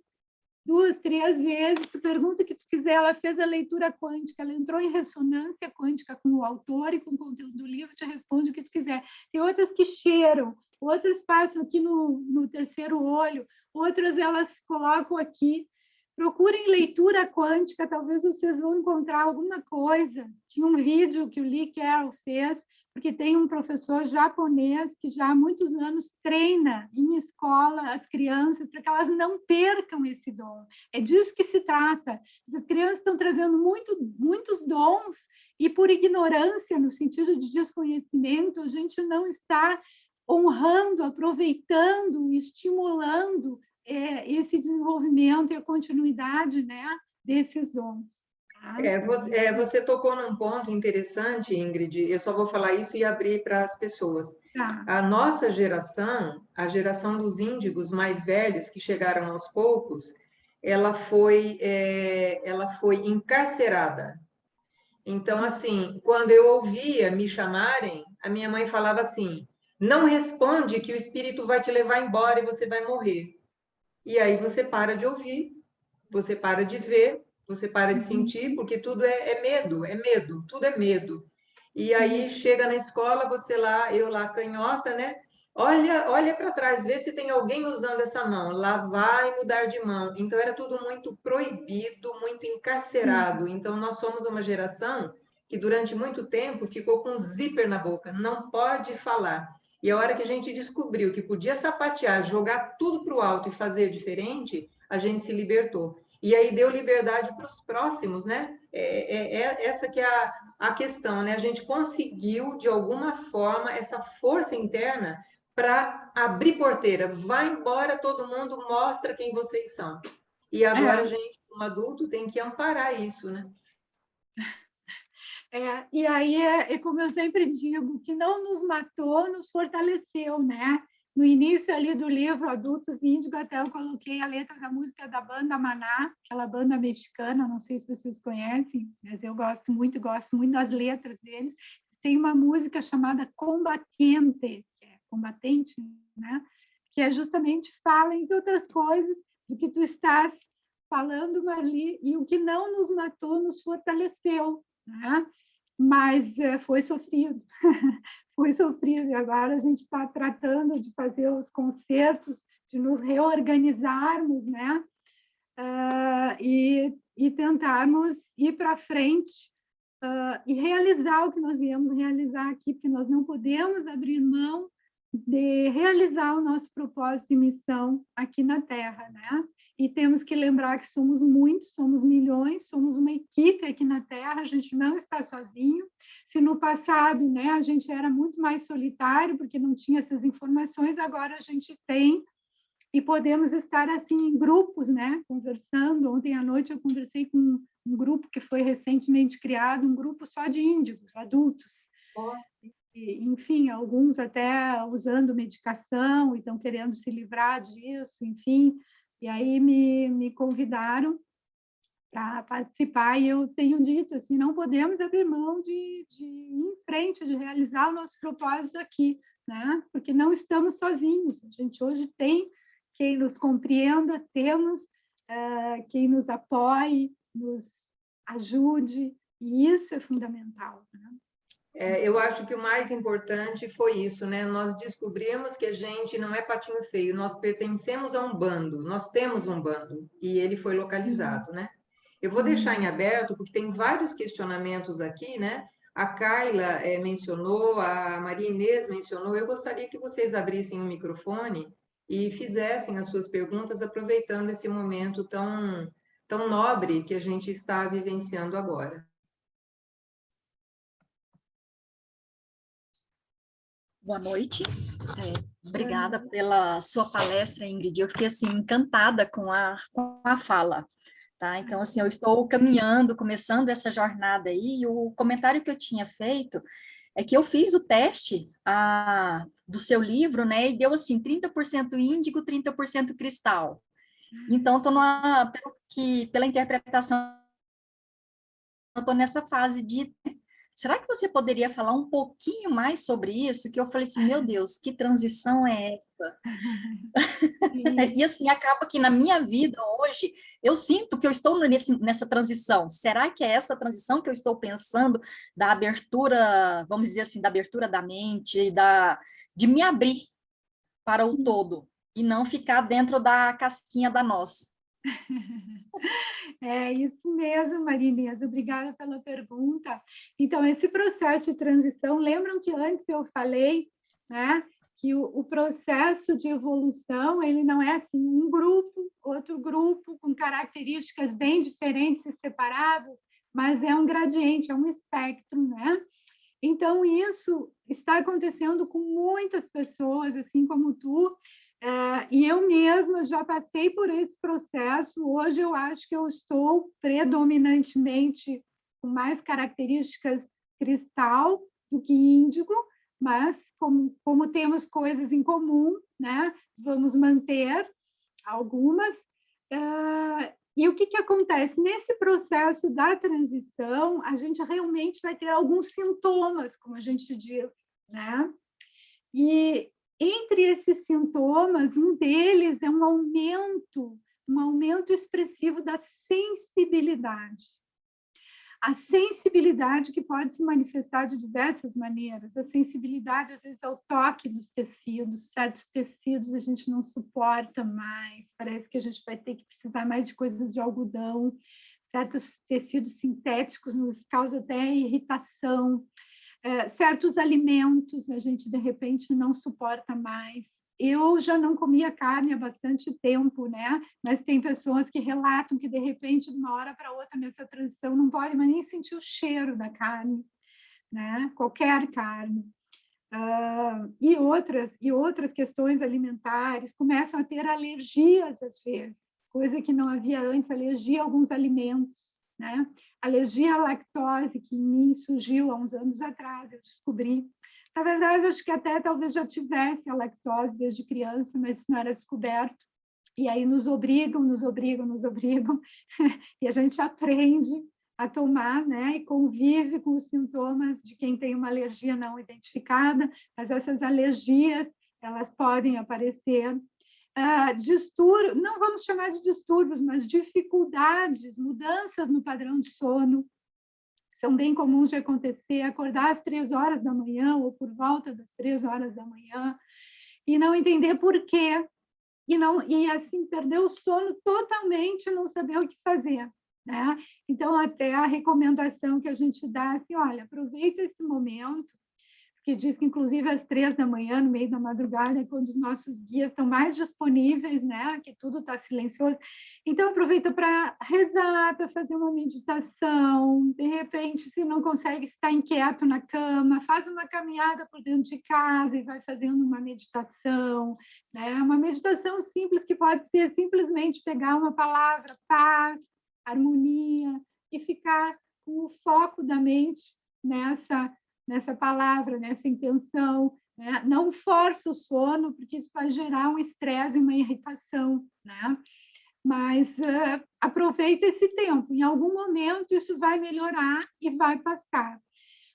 2, 3 vezes, tu pergunta o que tu quiser, ela fez a leitura quântica, ela entrou em ressonância quântica com o autor e com o conteúdo do livro, te responde o que tu quiser. Tem outras que cheiram, outras passam aqui no terceiro olho, outras elas colocam aqui. Procurem leitura quântica, talvez vocês vão encontrar alguma coisa. Tinha um vídeo que o Lee Carroll fez, porque tem um professor japonês que já há muitos anos treina em escola as crianças para que elas não percam esse dom. É disso que se trata. Essas crianças estão trazendo muitos dons e por ignorância, no sentido de desconhecimento, a gente não está honrando, aproveitando, estimulando esse desenvolvimento e a continuidade, né, desses dons. Tá? Você tocou num ponto interessante, Ingrid. Eu só vou falar isso e abrir para as pessoas. Tá. A nossa geração, a geração dos índigos mais velhos que chegaram aos poucos, ela foi encarcerada. Então, assim, quando eu ouvia me chamarem, a minha mãe falava assim: não responde que o espírito vai te levar embora e você vai morrer. E aí você para de ouvir, você para de ver, você para de Uhum. sentir, porque tudo é medo, tudo é medo. E aí Isso. chega na escola, você lá, eu lá canhota, né? Olha para trás, vê se tem alguém usando essa mão. Lá vai mudar de mão. Então era tudo muito proibido, muito encarcerado. Sim. Então nós somos uma geração que durante muito tempo ficou com zíper na boca, não pode falar. E a hora que a gente descobriu que podia sapatear, jogar tudo para o alto e fazer diferente, a gente se libertou. E aí deu liberdade para os próximos, né? Essa que é a questão, né? A gente conseguiu, de alguma forma, essa força interna para abrir porteira. Vai embora todo mundo, mostra quem vocês são. E agora a É, gente, como adulto, tem que amparar isso, né? e aí é como eu sempre digo, o que não nos matou, nos fortaleceu, né? No início ali do livro Adultos Índigo, até eu coloquei a letra da música da banda Maná, aquela banda mexicana, não sei se vocês conhecem, mas eu gosto muito das letras deles. Tem uma música chamada Combatiente, que é combatente, né? Que é justamente fala, entre outras coisas, do que tu estás falando, Marli, e o que não nos matou, nos fortaleceu, né? Mas foi sofrido, foi sofrido, e agora a gente está tratando de fazer os concertos, de nos reorganizarmos, né? E tentarmos ir para frente e realizar o que nós viemos realizar aqui, porque nós não podemos abrir mão de realizar o nosso propósito e missão aqui na Terra, né? E temos que lembrar que somos muitos, somos milhões, somos uma equipe aqui na Terra, a gente não está sozinho. Se no passado, né, a gente era muito mais solitário, porque não tinha essas informações, agora a gente tem, e podemos estar assim em grupos, né, conversando. Ontem à noite eu conversei com um grupo que foi recentemente criado, um grupo só de índigos, adultos. Enfim, alguns até usando medicação e estão querendo se livrar disso, enfim. E aí me convidaram para participar, e eu tenho dito assim, não podemos abrir mão de ir em frente, de realizar o nosso propósito aqui, né? Porque não estamos sozinhos, a gente hoje tem quem nos compreenda, temos quem nos apoie, nos ajude, e isso é fundamental, né? Eu acho que o mais importante foi isso, né? Nós descobrimos que a gente não é patinho feio, nós pertencemos a um bando, nós temos um bando, e ele foi localizado, né? Eu vou deixar em aberto, porque tem vários questionamentos aqui, né? A Carla mencionou, a Maria Inês mencionou, eu gostaria que vocês abrissem o microfone e fizessem as suas perguntas, aproveitando esse momento tão nobre que a gente está vivenciando agora. Boa noite. Obrigada pela sua palestra, Ingrid. Eu fiquei assim encantada com a fala. Tá? Então, assim, eu estou caminhando, começando essa jornada aí, e o comentário que eu tinha feito é que eu fiz o teste do seu livro, né, e deu assim, 30% índigo, 30% cristal. Então, pela interpretação, eu estou nessa fase de... Será que você poderia falar um pouquinho mais sobre isso? Que eu falei assim, meu Deus, que transição é essa? E assim, acaba que na minha vida hoje, eu sinto que eu estou nessa transição. Será que é essa transição que eu estou pensando da abertura, vamos dizer assim, da abertura da mente, de me abrir para o todo e não ficar dentro da casquinha da nós? É isso mesmo, Marinês, obrigada pela pergunta. Então, esse processo de transição, lembram que antes eu falei, né, que o processo de evolução, ele não é assim, um grupo, outro grupo, com características bem diferentes e separadas, mas é um gradiente, é um espectro, né? Então, isso está acontecendo com muitas pessoas, assim como tu, e eu mesma já passei por esse processo. Hoje eu acho que eu estou predominantemente com mais características cristal do que índigo, mas como temos coisas em comum, né, vamos manter algumas. E o que acontece? Nesse processo da transição, a gente realmente vai ter alguns sintomas, como a gente diz, né? E entre esses sintomas, um deles é um aumento expressivo da sensibilidade. A sensibilidade que pode se manifestar de diversas maneiras. A sensibilidade, às vezes, ao toque dos tecidos. Certos tecidos a gente não suporta mais, parece que a gente vai ter que precisar mais de coisas de algodão. Certos tecidos sintéticos nos causam até irritação. Certos alimentos a gente, de repente, não suporta mais. Eu já não comia carne há bastante tempo, né? Mas tem pessoas que relatam que, de repente, de uma hora para outra, nessa transição, não pode mais nem sentir o cheiro da carne, né? Qualquer carne. E outras questões alimentares, começam a ter alergias, às vezes, coisa que não havia antes, alergia a alguns alimentos, né? Alergia à lactose, que em mim surgiu há uns anos atrás, eu descobri. Na verdade, acho que até talvez já tivesse a lactose desde criança, mas isso não era descoberto. E aí nos obrigam, e a gente aprende a tomar, né? E convive com os sintomas de quem tem uma alergia não identificada, mas essas alergias, elas podem aparecer. Distúrbios, não vamos chamar de distúrbios, mas dificuldades, mudanças no padrão de sono, são bem comuns de acontecer, acordar às 3 horas da manhã ou por volta das 3 horas da manhã e não entender por quê, e assim perder o sono totalmente, não saber o que fazer, né? Então, até a recomendação que a gente dá, assim, olha, aproveita esse momento, que diz que, inclusive, às 3 da manhã, no meio da madrugada, é quando os nossos guias estão mais disponíveis, né? Que tudo está silencioso. Então, aproveita para rezar, para fazer uma meditação. De repente, se não consegue estar inquieto na cama, faz uma caminhada por dentro de casa e vai fazendo uma meditação, né? Uma meditação simples, que pode ser simplesmente pegar uma palavra, paz, harmonia, e ficar com o foco da mente nessa palavra, nessa intenção, né? Não força o sono, porque isso vai gerar um estresse e uma irritação, né? Mas aproveita esse tempo. Em algum momento isso vai melhorar e vai passar.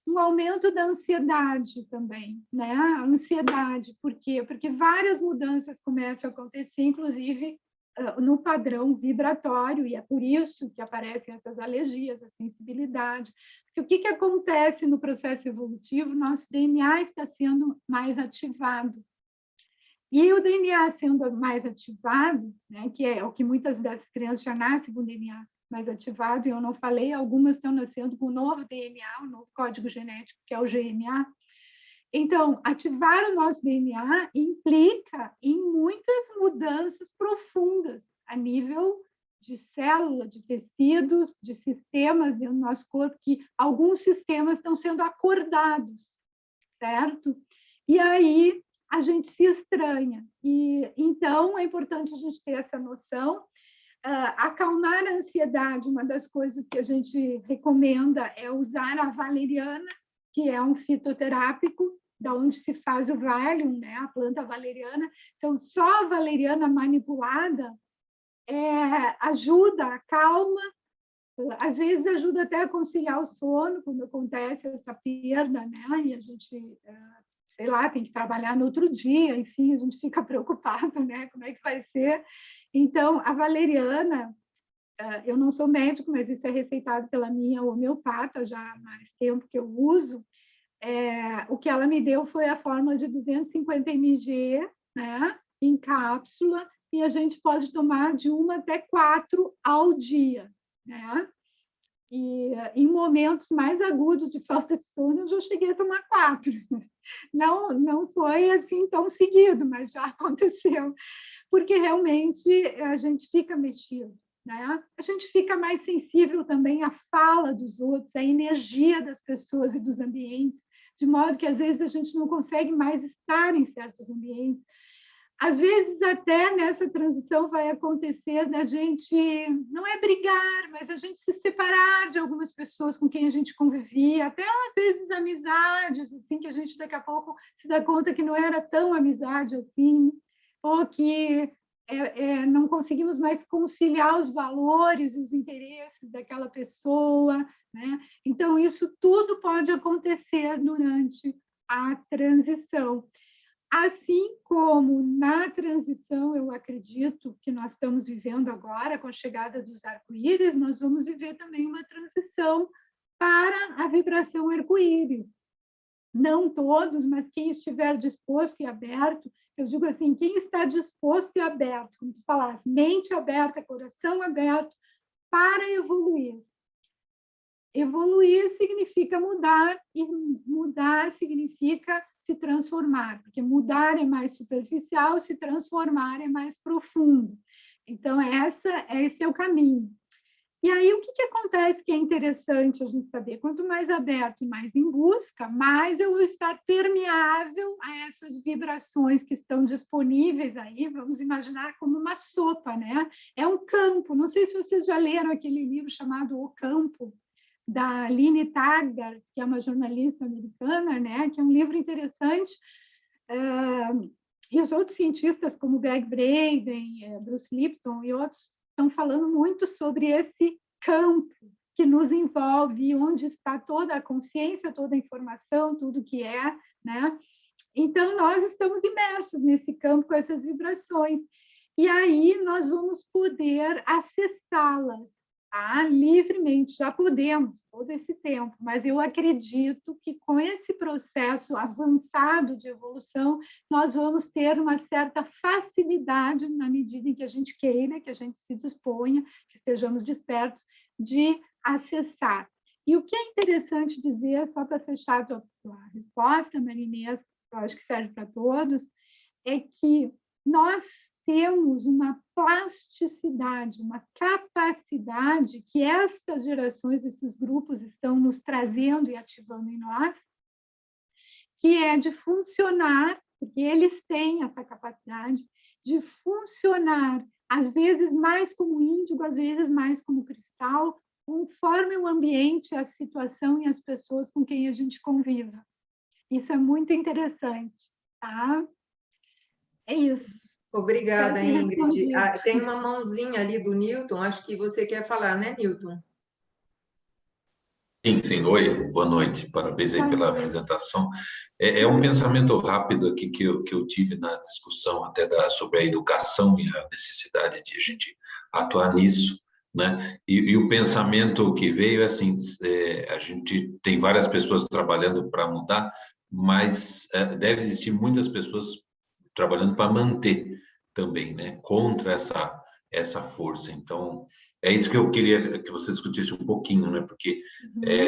Um aumento da ansiedade também, né? A ansiedade, por quê? Porque várias mudanças começam a acontecer, inclusive no padrão vibratório, e é por isso que aparecem essas alergias, a sensibilidade. Porque o que acontece no processo evolutivo? Nosso DNA está sendo mais ativado. E o DNA sendo mais ativado, né, que é o que muitas das crianças já nascem com o DNA mais ativado, e eu não falei, algumas estão nascendo com o novo DNA, o novo código genético, que é o GNA. Então, ativar o nosso DNA implica em muitas mudanças profundas a nível de célula, de tecidos, de sistemas dentro do nosso corpo, que alguns sistemas estão sendo acordados, certo? E aí a gente se estranha. E então é importante a gente ter essa noção. Acalmar a ansiedade, uma das coisas que a gente recomenda é usar a valeriana, que é um fitoterápico, da onde se faz o Valium, né, a planta valeriana. Então, só a valeriana manipulada ajuda, acalma, às vezes ajuda até a conciliar o sono, quando acontece essa perda, né, e a gente, sei lá, tem que trabalhar no outro dia, enfim, a gente fica preocupado, né, como é que vai ser. Então, a valeriana, eu não sou médico, mas isso é receitado pela minha homeopata, já há mais tempo que eu uso. O que ela me deu foi a fórmula de 250 mg, né, em cápsula, e a gente pode tomar de 1 até 4 ao dia, né? E em momentos mais agudos de falta de sono, eu já cheguei a tomar 4. Não foi assim tão seguido, mas já aconteceu, porque realmente a gente fica mexido, né? A gente fica mais sensível também à fala dos outros, à energia das pessoas e dos ambientes, de modo que às vezes a gente não consegue mais estar em certos ambientes. Às vezes, até nessa transição vai acontecer da gente, não é brigar, mas a gente se separar de algumas pessoas com quem a gente convivia, até às vezes amizades, assim, que a gente daqui a pouco se dá conta que não era tão amizade assim, ou que não conseguimos mais conciliar os valores e os interesses daquela pessoa, né? Então, isso tudo pode acontecer durante a transição. Assim como na transição, eu acredito que nós estamos vivendo agora, com a chegada dos arco-íris, nós vamos viver também uma transição para a vibração arco-íris. Não todos, mas quem estiver disposto e aberto, eu digo assim, quem está disposto e aberto, como tu falaste, mente aberta, coração aberto, para evoluir. Evoluir significa mudar, e mudar significa se transformar, porque mudar é mais superficial, se transformar é mais profundo. Então, esse é o caminho. E aí, o que acontece que é interessante a gente saber? Quanto mais aberto, mais em busca, mais eu vou estar permeável a essas vibrações que estão disponíveis aí, vamos imaginar como uma sopa, né? É um campo, não sei se vocês já leram aquele livro chamado O Campo, da Aline Taggart, que é uma jornalista americana, né? Que é um livro interessante. E os outros cientistas, como Greg Braden, Bruce Lipton e outros, estão falando muito sobre esse campo que nos envolve, onde está toda a consciência, toda a informação, tudo que é, né? Então, nós estamos imersos nesse campo com essas vibrações. E aí nós vamos poder acessá-las, tá? Livremente, já podemos todo esse tempo, mas eu acredito que com esse processo avançado de evolução, nós vamos ter uma certa facilidade, na medida em que a gente queira, que a gente se disponha, que estejamos despertos, de acessar. E o que é interessante dizer, só para fechar a tua resposta, Marinês, eu acho que serve para todos, é que nós temos uma plasticidade, uma capacidade que estas gerações, esses grupos estão nos trazendo e ativando em nós, que é de funcionar, porque eles têm essa capacidade de funcionar, às vezes mais como índigo, às vezes mais como cristal, conforme o ambiente, a situação e as pessoas com quem a gente convive. Isso é muito interessante, tá? É isso. Obrigada, Ingrid. Tem uma mãozinha ali do Newton, acho que você quer falar, né, Newton? Sim, oi, boa noite, parabéns aí pela apresentação. É um pensamento rápido aqui que eu tive na discussão até sobre a educação e a necessidade de a gente atuar nisso, né? E o pensamento que veio é assim, a gente tem várias pessoas trabalhando para mudar, mas deve existir muitas pessoas trabalhando para manter também, né? Contra essa força. Então, é isso que eu queria que você discutisse um pouquinho, né? Porque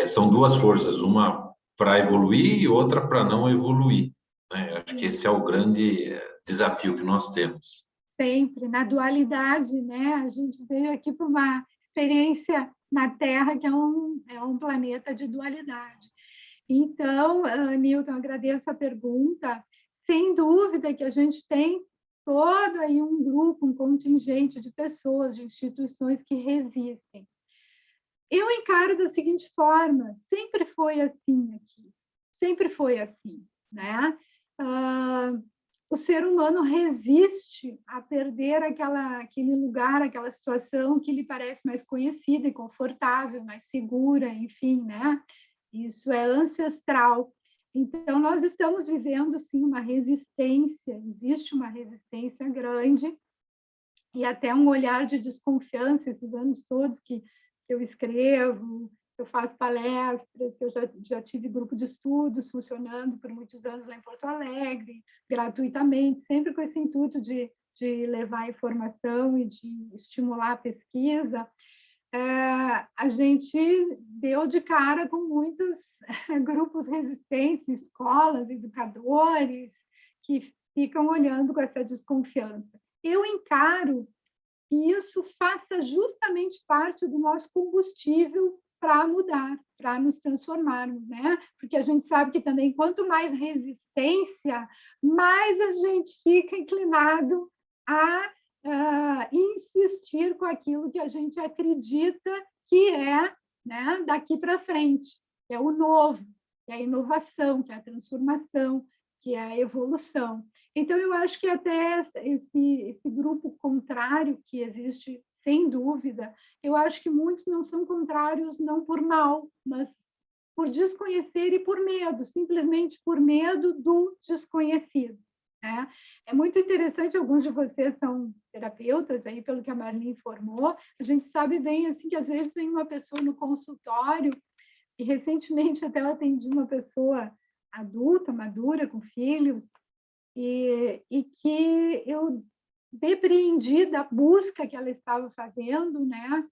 são duas forças, uma para evoluir e outra para não evoluir, né? Acho que esse é o grande desafio que nós temos. Sempre, na dualidade, né? A gente veio aqui para uma experiência na Terra que é um planeta de dualidade. Então, Newton, agradeço a pergunta. Sem dúvida que a gente tem todo aí um grupo, um contingente de pessoas, de instituições que resistem. Eu encaro da seguinte forma, sempre foi assim aqui, sempre foi assim, né? O ser humano resiste a perder aquele lugar, aquela situação que lhe parece mais conhecida e confortável, mais segura, enfim, né? Isso é ancestral. Então, nós estamos vivendo, sim, uma resistência, existe uma resistência grande e até um olhar de desconfiança esses anos todos que eu escrevo, eu faço palestras, que eu já tive grupo de estudos funcionando por muitos anos lá em Porto Alegre, gratuitamente, sempre com esse intuito de levar informação e de estimular a pesquisa. A gente deu de cara com muitos grupos resistentes, escolas, educadores, que ficam olhando com essa desconfiança. Eu encaro que isso faça justamente parte do nosso combustível para mudar, para nos transformarmos, né? Porque a gente sabe que também quanto mais resistência, mais a gente fica inclinado a insistir com aquilo que a gente acredita que é, né, daqui para frente, que é o novo, que é a inovação, que é a transformação, que é a evolução. Então, eu acho que até esse grupo contrário que existe, sem dúvida, eu acho que muitos não são contrários não por mal, mas por desconhecer e por medo, simplesmente por medo do desconhecido. Né? É muito interessante, alguns de vocês são terapeutas, aí, pelo que a Marli informou, a gente sabe bem assim, que às vezes tem uma pessoa no consultório, e recentemente até eu atendi uma pessoa adulta, madura, com filhos, e que eu depreendi da busca que ela estava fazendo, né?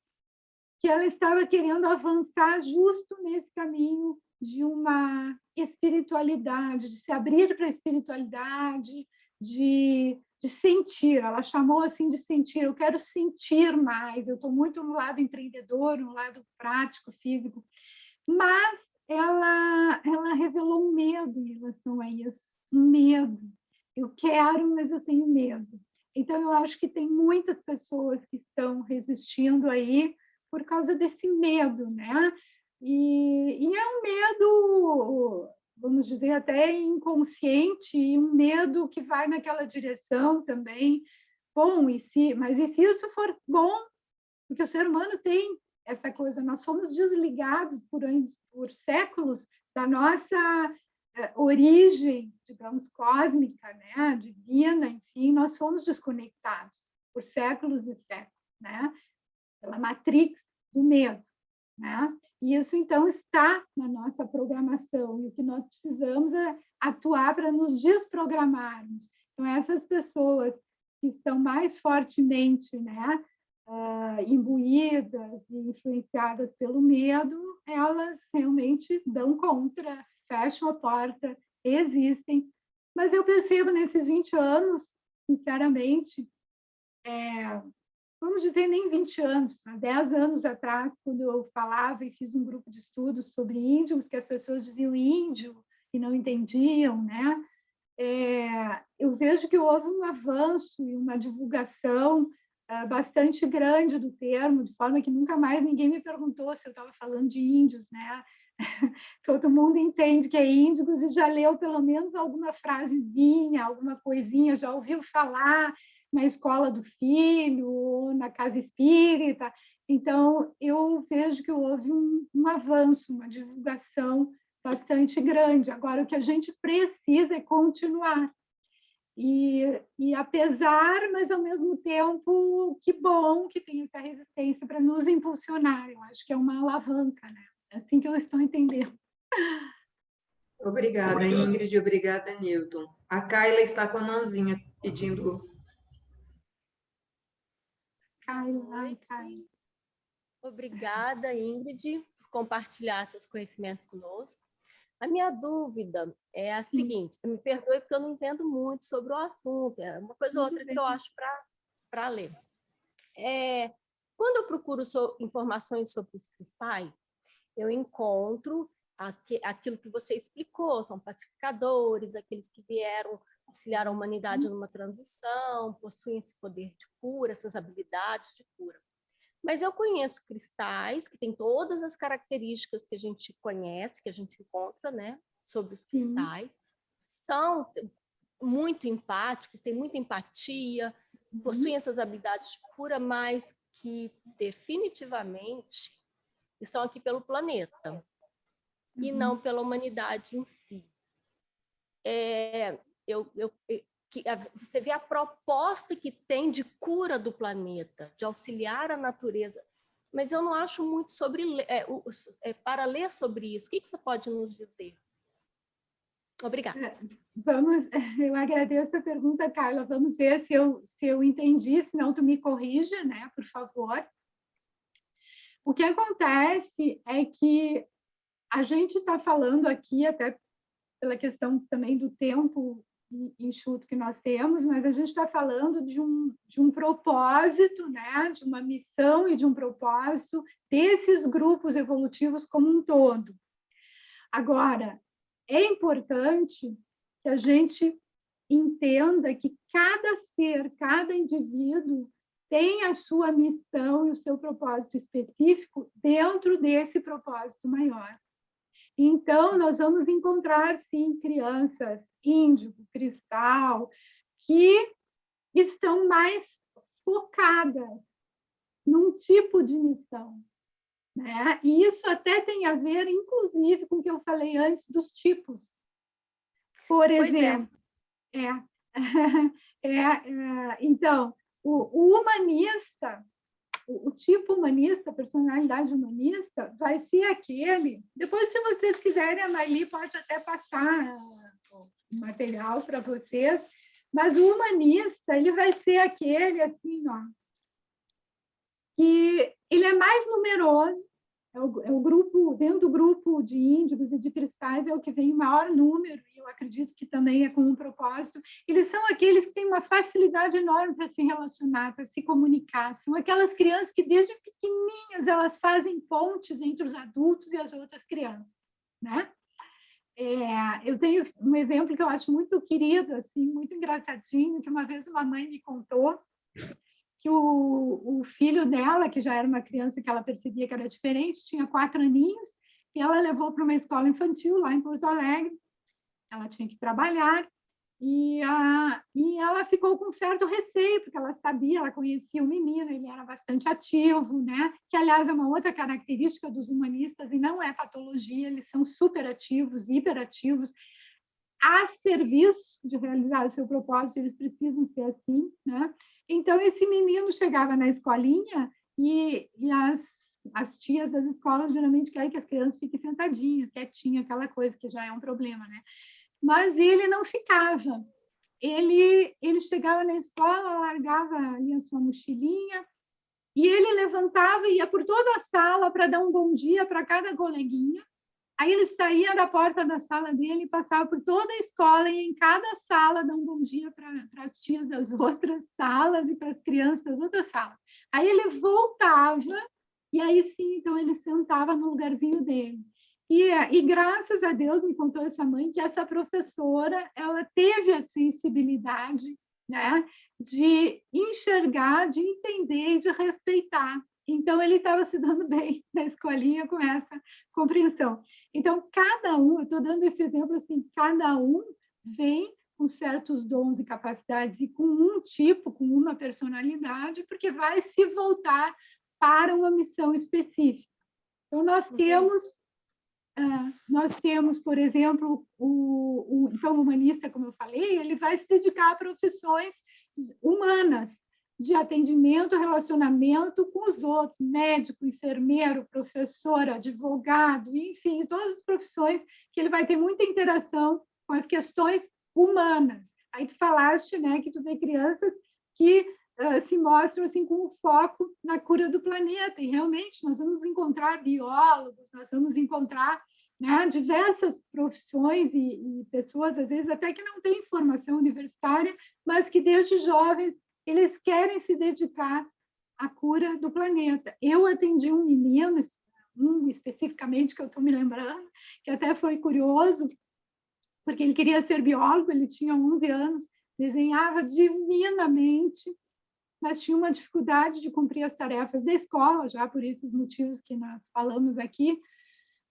Que ela estava querendo avançar justo nesse caminho de uma espiritualidade, de se abrir para a espiritualidade, de sentir. Ela chamou assim de sentir. Eu quero sentir mais. Eu estou muito no lado empreendedor, no lado prático, físico. Mas ela revelou um medo em relação a isso. Um medo. Eu quero, mas eu tenho medo. Então, eu acho que tem muitas pessoas que estão resistindo aí por causa desse medo, né? E é um medo, vamos dizer, até inconsciente, e um medo que vai naquela direção também. Bom, mas e se isso for bom? Porque o ser humano tem essa coisa, nós somos desligados por séculos da nossa origem, digamos, cósmica, né? Divina, enfim, nós fomos desconectados por séculos e séculos, né? Pela matrix do medo, né? E isso, então, está na nossa programação, e o que nós precisamos é atuar para nos desprogramarmos. Então, essas pessoas que estão mais fortemente, né, imbuídas e influenciadas pelo medo, elas realmente dão contra, fecham a porta, existem. Mas eu percebo nesses 20 anos, sinceramente, vamos dizer nem 20 anos, há 10 anos atrás, quando eu falava e fiz um grupo de estudos sobre índios, que as pessoas diziam índio e não entendiam, né? Eu vejo que houve um avanço e uma divulgação bastante grande do termo, de forma que nunca mais ninguém me perguntou se eu estava falando de índios, né? Todo mundo entende que é índigos e já leu pelo menos alguma frasezinha, alguma coisinha, já ouviu falar na escola do filho, ou na casa espírita. Então, eu vejo que houve um avanço, uma divulgação bastante grande. Agora, o que a gente precisa é continuar. E apesar, mas ao mesmo tempo, que bom que tem essa resistência para nos impulsionar. Eu acho que é uma alavanca, né? É assim que eu estou entendendo. Obrigada, Ingrid. Obrigada, Newton. A Kayla está com a mãozinha pedindo. Kayla. Obrigada, Ingrid, por compartilhar seus conhecimentos conosco. A minha dúvida é a seguinte, me perdoe porque eu não entendo muito sobre o assunto, é uma coisa ou outra que eu acho para ler. Quando eu procuro informações sobre os cristais, eu encontro aquilo que você explicou, são pacificadores, aqueles que vieram auxiliar a humanidade numa transição, possuem esse poder de cura, essas habilidades de cura. Mas eu conheço cristais que têm todas as características que a gente conhece, que a gente encontra, né, sobre os cristais. São muito empáticos, têm muita empatia, possuem essas habilidades de cura, mas que definitivamente estão aqui pelo planeta e não pela humanidade em si. Você vê a proposta que tem de cura do planeta, de auxiliar a natureza, mas eu não acho muito para ler sobre isso. O que você pode nos dizer? Obrigada. Eu agradeço a pergunta, Carla. Vamos ver se eu entendi, senão tu me corrija, né, por favor. O que acontece é que a gente está falando aqui, até pela questão também do tempo enxuto que nós temos, mas a gente está falando de um propósito, né? De uma missão e de um propósito desses grupos evolutivos como um todo. Agora, é importante que a gente entenda que cada ser, cada indivíduo tem a sua missão e o seu propósito específico dentro desse propósito maior. Então, nós vamos encontrar, sim, crianças índigo, cristal, que estão mais focadas num tipo de missão, né? E isso até tem a ver, inclusive, com o que eu falei antes dos tipos. Por exemplo, então, o humanista, o tipo humanista, a personalidade humanista, vai ser aquele... Depois, se vocês quiserem, a Marli pode até passar o material para vocês, mas o humanista, ele vai ser aquele, assim, ó, que ele é mais numeroso, é o grupo, dentro do grupo de índigos e de cristais, é o que vem em maior número, e eu acredito que também é com um propósito. Eles são aqueles que têm uma facilidade enorme para se relacionar, para se comunicar. São aquelas crianças que, desde pequenininhas, elas fazem pontes entre os adultos e as outras crianças, né? Eu tenho um exemplo que eu acho muito querido, assim, muito engraçadinho, que uma vez uma mãe me contou, que o filho dela, que já era uma criança que ela percebia que era diferente, tinha 4 aninhos, e ela levou para uma escola infantil lá em Porto Alegre. Ela tinha que trabalhar, e ela ficou com certo receio, porque ela sabia, ela conhecia o menino, ele era bastante ativo, né? Que, aliás, é uma outra característica dos humanistas, e não é patologia, eles são superativos, hiperativos, a serviço de realizar o seu propósito, eles precisam ser assim, né? Então, esse menino chegava na escolinha e as tias das escolas geralmente querem que as crianças fiquem sentadinhas, quietinhas, aquela coisa que já é um problema, né? Mas ele não ficava. Ele chegava na escola, largava ali a sua mochilinha E ele levantava e ia por toda a sala para dar um bom dia para cada coleguinha. Aí ele saía da porta da sala dele, passava por toda a escola e em cada sala dar um bom dia para as tias das outras salas e para as crianças das outras salas. Aí ele voltava e aí sim, então ele sentava no lugarzinho dele. E graças a Deus, me contou essa mãe, que essa professora, ela teve a sensibilidade, né, de enxergar, de entender e de respeitar. Então, ele estava se dando bem na escolinha com essa compreensão. Então, cada um, eu estou dando esse exemplo assim, cada um vem com certos dons e capacidades e com um tipo, com uma personalidade, porque vai se voltar para uma missão específica. Então, nós temos, por exemplo, então, o humanista, como eu falei, ele vai se dedicar a profissões humanas, de atendimento, relacionamento com os outros, médico, enfermeiro, professor, advogado, enfim, todas as profissões que ele vai ter muita interação com as questões humanas. Aí tu falaste, né, que tu vê crianças que se mostram assim com o foco na cura do planeta, e realmente nós vamos encontrar biólogos, nós vamos encontrar, né, diversas profissões e pessoas, às vezes até que não têm formação universitária, mas que desde jovens eles querem se dedicar à cura do planeta. Eu atendi um menino, especificamente, que eu estou me lembrando, que até foi curioso, porque ele queria ser biólogo, ele tinha 11 anos, desenhava divinamente, mas tinha uma dificuldade de cumprir as tarefas da escola, já por esses motivos que nós falamos aqui.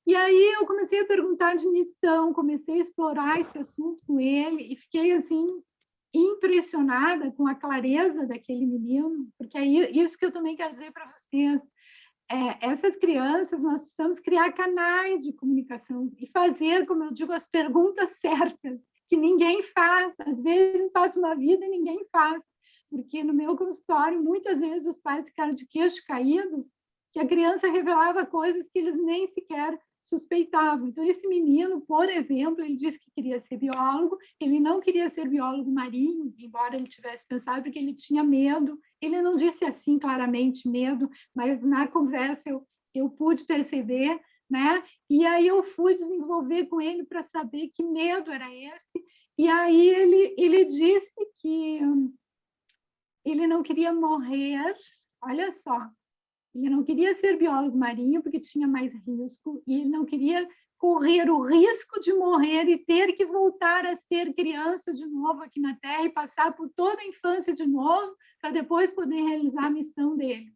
E aí eu comecei a perguntar de missão, comecei a explorar esse assunto com ele, e fiquei assim impressionada com a clareza daquele menino, porque é isso que eu também quero dizer para vocês. Essas crianças, nós precisamos criar canais de comunicação e fazer, como eu digo, as perguntas certas, que ninguém faz. Às vezes passa uma vida e ninguém faz, porque no meu consultório, muitas vezes os pais ficaram de queixo caído, que a criança revelava coisas que eles nem sequer suspeitavam. Então, esse menino, por exemplo, ele disse que queria ser biólogo, ele não queria ser biólogo marinho, embora ele tivesse pensado, porque ele tinha medo. Ele não disse assim claramente medo, mas na conversa eu pude perceber, né? E aí eu fui desenvolver com ele para saber que medo era esse. E aí ele disse que ele não queria morrer, olha só, ele não queria ser biólogo marinho porque tinha mais risco, e ele não queria correr o risco de morrer e ter que voltar a ser criança de novo aqui na Terra e passar por toda a infância de novo, para depois poder realizar a missão dele,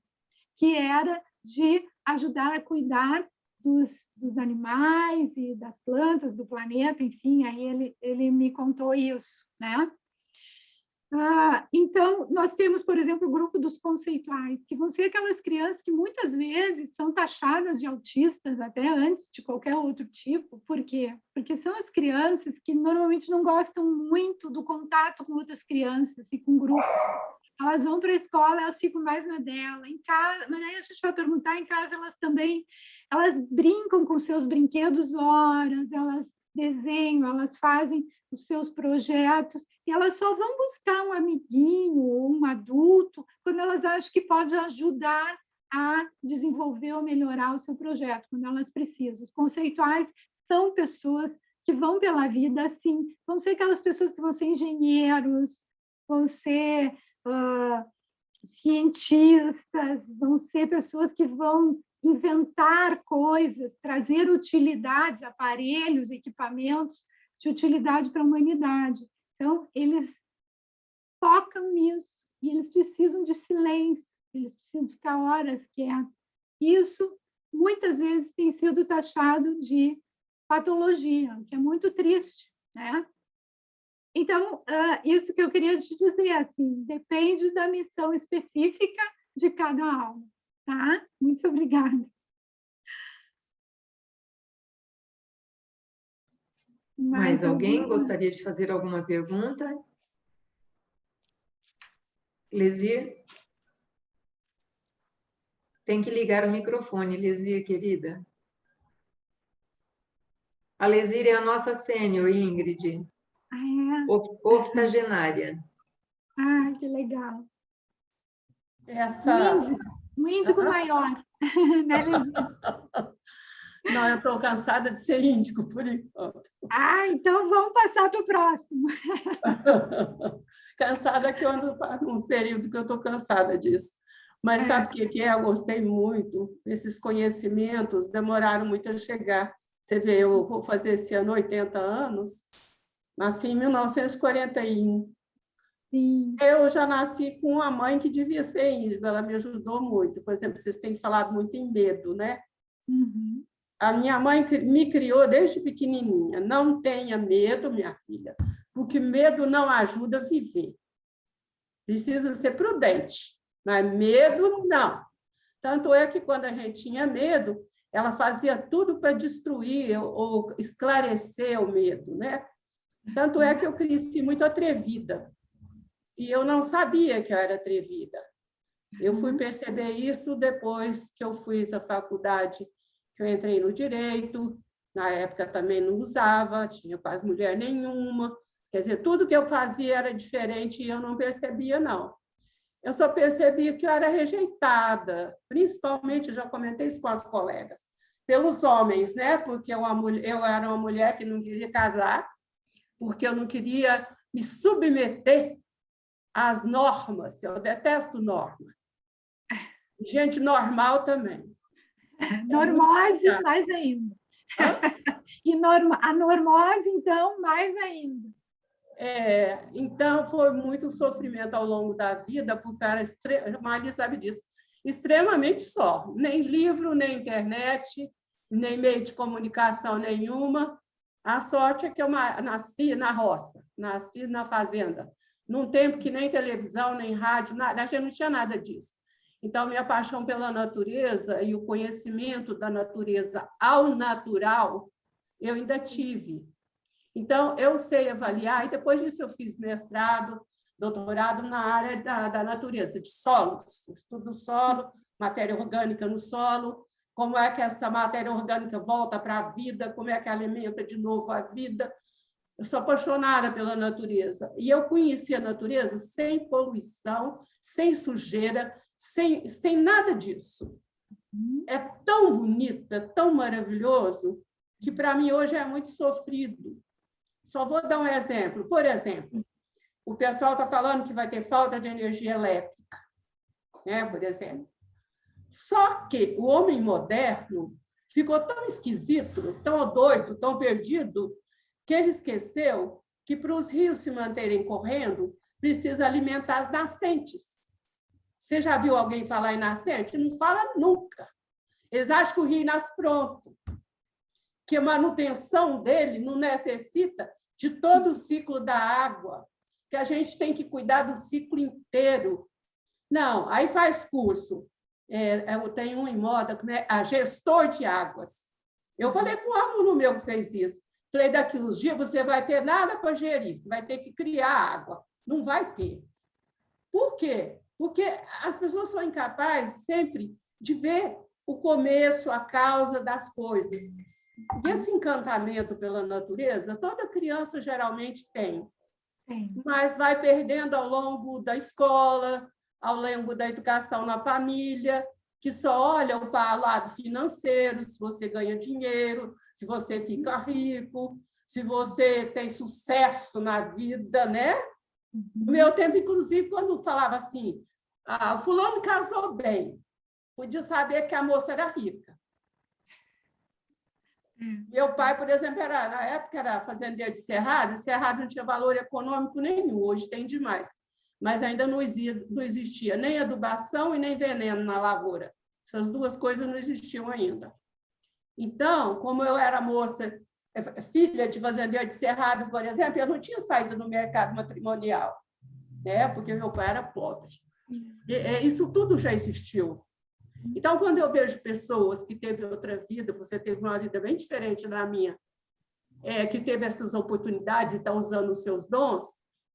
que era de ajudar a cuidar dos animais e das plantas do planeta, enfim, aí ele me contou isso, né? Então, nós temos, por exemplo, o grupo dos conceituais, que vão ser aquelas crianças que muitas vezes são taxadas de autistas até antes de qualquer outro tipo. Por quê? Porque são as crianças que normalmente não gostam muito do contato com outras crianças e com grupos. Elas vão para a escola, elas ficam mais na dela. Em casa, mas aí a gente vai perguntar, em casa elas também, elas brincam com seus brinquedos horas, elas desenham, elas fazem os seus projetos, e elas só vão buscar um amiguinho ou um adulto quando elas acham que pode ajudar a desenvolver ou melhorar o seu projeto, quando elas precisam. Os conceituais são pessoas que vão pela vida assim, vão ser aquelas pessoas que vão ser engenheiros, vão ser cientistas, vão ser pessoas que vão inventar coisas, trazer utilidades, aparelhos, equipamentos de utilidade para a humanidade. Então, eles focam nisso, e eles precisam de silêncio, eles precisam ficar horas quietos. Isso, muitas vezes, tem sido taxado de patologia, o que é muito triste, né? Então, isso que eu queria te dizer, assim, depende da missão específica de cada alma, tá? Muito obrigada. Mais alguém gostaria de fazer alguma pergunta? Lesir? Tem que ligar o microfone, Lesir, querida. A Lesir é a nossa sênior, Ingrid. Octogenária. Que legal. Essa Um índigo maior, né, Levícia? Não, eu estou cansada de ser índico, por enquanto. Ah, então vamos passar para o próximo. Cansada que eu ando num período que eu estou cansada disso. Mas sabe o que é? Eu gostei muito. Esses conhecimentos demoraram muito a chegar. Você vê, eu vou fazer esse ano 80 anos, nasci em 1941. Sim. Eu já nasci com uma mãe que devia ser índigo, ela me ajudou muito. Por exemplo, vocês têm falado muito em medo, né? Uhum. A minha mãe me criou desde pequenininha. Não tenha medo, minha filha, porque medo não ajuda a viver. Precisa ser prudente, mas medo não. Tanto é que, quando a gente tinha medo, ela fazia tudo para destruir ou esclarecer o medo, né? Tanto é que eu cresci muito atrevida. E eu não sabia que eu era atrevida. Eu fui perceber isso depois que eu fiz a faculdade, que eu entrei no direito. Na época também não usava, tinha quase mulher nenhuma. Quer dizer, tudo que eu fazia era diferente e eu não percebia, não. Eu só percebi que eu era rejeitada, principalmente, já comentei isso com as colegas, pelos homens, né? Porque eu era uma mulher que não queria casar, porque eu não queria me submeter às normas. Eu detesto norma. Gente normal também. Normose, mais ainda. E a normose, então, mais ainda. Então, foi muito sofrimento ao longo da vida, porque era, Marli sabe disso, extremamente só. Nem livro, nem internet, nem meio de comunicação nenhuma. A sorte é que eu nasci na roça, nasci na fazenda, num tempo que nem televisão, nem rádio, nada, a gente não tinha nada disso. Então, minha paixão pela natureza e o conhecimento da natureza ao natural, eu ainda tive. Então, eu sei avaliar, e depois disso eu fiz mestrado, doutorado na área da natureza, de solos, estudo do solo, matéria orgânica no solo, como é que essa matéria orgânica volta para a vida, como é que alimenta de novo a vida. Eu sou apaixonada pela natureza. E eu conheci a natureza sem poluição, sem sujeira, sem nada disso. É tão bonito, é tão maravilhoso, que para mim hoje é muito sofrido. Só vou dar um exemplo. Por exemplo, o pessoal está falando que vai ter falta de energia elétrica, né? Por exemplo. Só que o homem moderno ficou tão esquisito, tão doido, tão perdido, que ele esqueceu que, para os rios se manterem correndo, precisa alimentar as nascentes. Você já viu alguém falar em nascente? Não fala nunca. Eles acham que o rio nasce pronto, que a manutenção dele não necessita de todo o ciclo da água, que a gente tem que cuidar do ciclo inteiro. Não, aí faz curso. Eu tenho um em moda, que é a gestor de águas. Eu falei com um aluno meu que fez isso. Falei, daqui uns dias você vai ter nada para gerir, você vai ter que criar água. Não vai ter. Por quê? Porque as pessoas são incapazes sempre de ver o começo, a causa das coisas. E esse encantamento pela natureza, toda criança geralmente tem, mas vai perdendo ao longo da escola, ao longo da educação na família, que só olha o lado financeiro, se você ganha dinheiro, se você fica rico, se você tem sucesso na vida, né? No meu tempo, inclusive, quando falava assim, o fulano casou bem, podia saber que a moça era rica. Meu pai, por exemplo, na época era fazendeiro de cerrado, e cerrado não tinha valor econômico nenhum, hoje tem demais. Mas ainda não existia nem adubação e nem veneno na lavoura. Essas duas coisas não existiam ainda. Então, como eu era moça, filha de fazendeiro de cerrado, por exemplo, eu não tinha saído no mercado matrimonial, né? Porque meu pai era pobre. Isso tudo já existiu. Então, quando eu vejo pessoas que teve outra vida, você teve uma vida bem diferente da minha, que teve essas oportunidades e está usando os seus dons,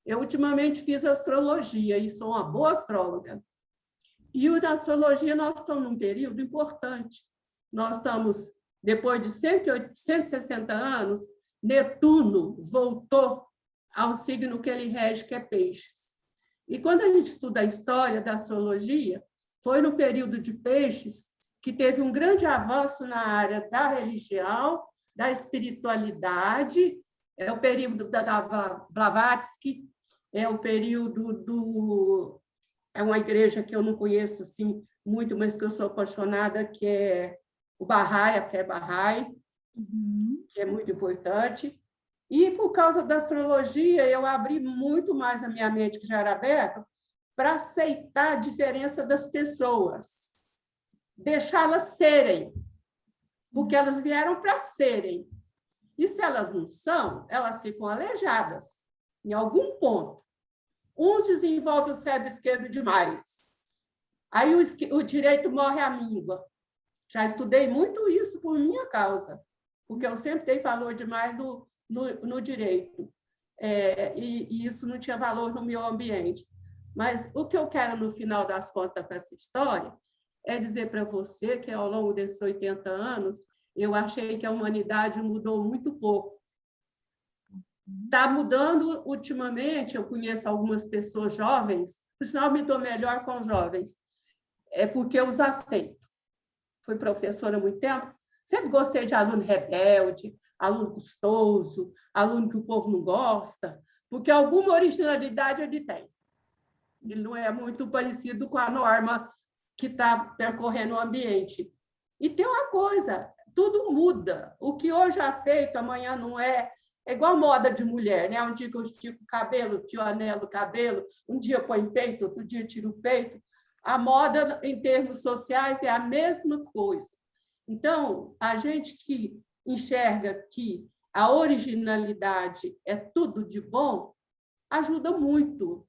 eu ultimamente fiz astrologia e sou uma boa astróloga. E na astrologia nós estamos num período importante. Nós estamos, depois de 160 anos, Netuno voltou ao signo que ele rege, que é Peixes. E quando a gente estuda a história da astrologia, foi no período de Peixes que teve um grande avanço na área da religião, da espiritualidade, é o período da Blavatsky, é o período do... É uma igreja que eu não conheço assim muito, mas que eu sou apaixonada, que é o Bahá'í, a fé Bahá'í, que é muito importante. E, por causa da astrologia, eu abri muito mais a minha mente, que já era aberta, para aceitar a diferença das pessoas, deixá-las serem, porque elas vieram para serem. E se elas não são, elas ficam aleijadas, em algum ponto. Uns desenvolvem o cérebro esquerdo demais. Aí o direito morre à míngua. Já estudei muito isso por minha causa, porque eu sempre dei valor demais no direito. E isso não tinha valor no meu ambiente. Mas o que eu quero, no final das contas, com essa história, é dizer para você que, ao longo desses 80 anos, eu achei que a humanidade mudou muito pouco. Está mudando ultimamente, eu conheço algumas pessoas jovens, por sinal, me dou melhor com jovens, é porque eu os aceito. Fui professora há muito tempo, sempre gostei de aluno rebelde, aluno custoso, aluno que o povo não gosta, porque alguma originalidade ele tem. Ele não é muito parecido com a norma que está percorrendo o ambiente. E tem uma coisa, tudo muda. O que hoje aceito, amanhã não é. É igual moda de mulher, né? Um dia que eu estico o cabelo, tiro o anel do cabelo, um dia eu ponho peito, outro dia eu tiro o peito. A moda, em termos sociais, é a mesma coisa. Então, a gente que enxerga que a originalidade é tudo de bom, ajuda muito.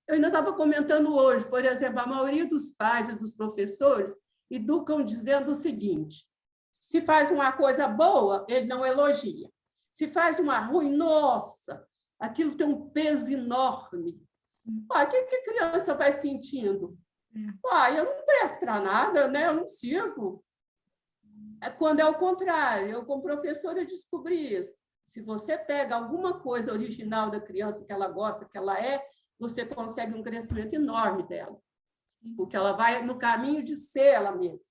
Eu ainda estava comentando hoje, por exemplo, a maioria dos pais e dos professores educam dizendo o seguinte: se faz uma coisa boa, ele não elogia. Se faz uma ruim, nossa, aquilo tem um peso enorme. O que a criança vai sentindo? Eu não presto para nada, né? Eu não sirvo. Quando é o contrário, eu, como professora, descobri isso. Se você pega alguma coisa original da criança que ela gosta, que ela é, você consegue um crescimento enorme dela, porque ela vai no caminho de ser ela mesma.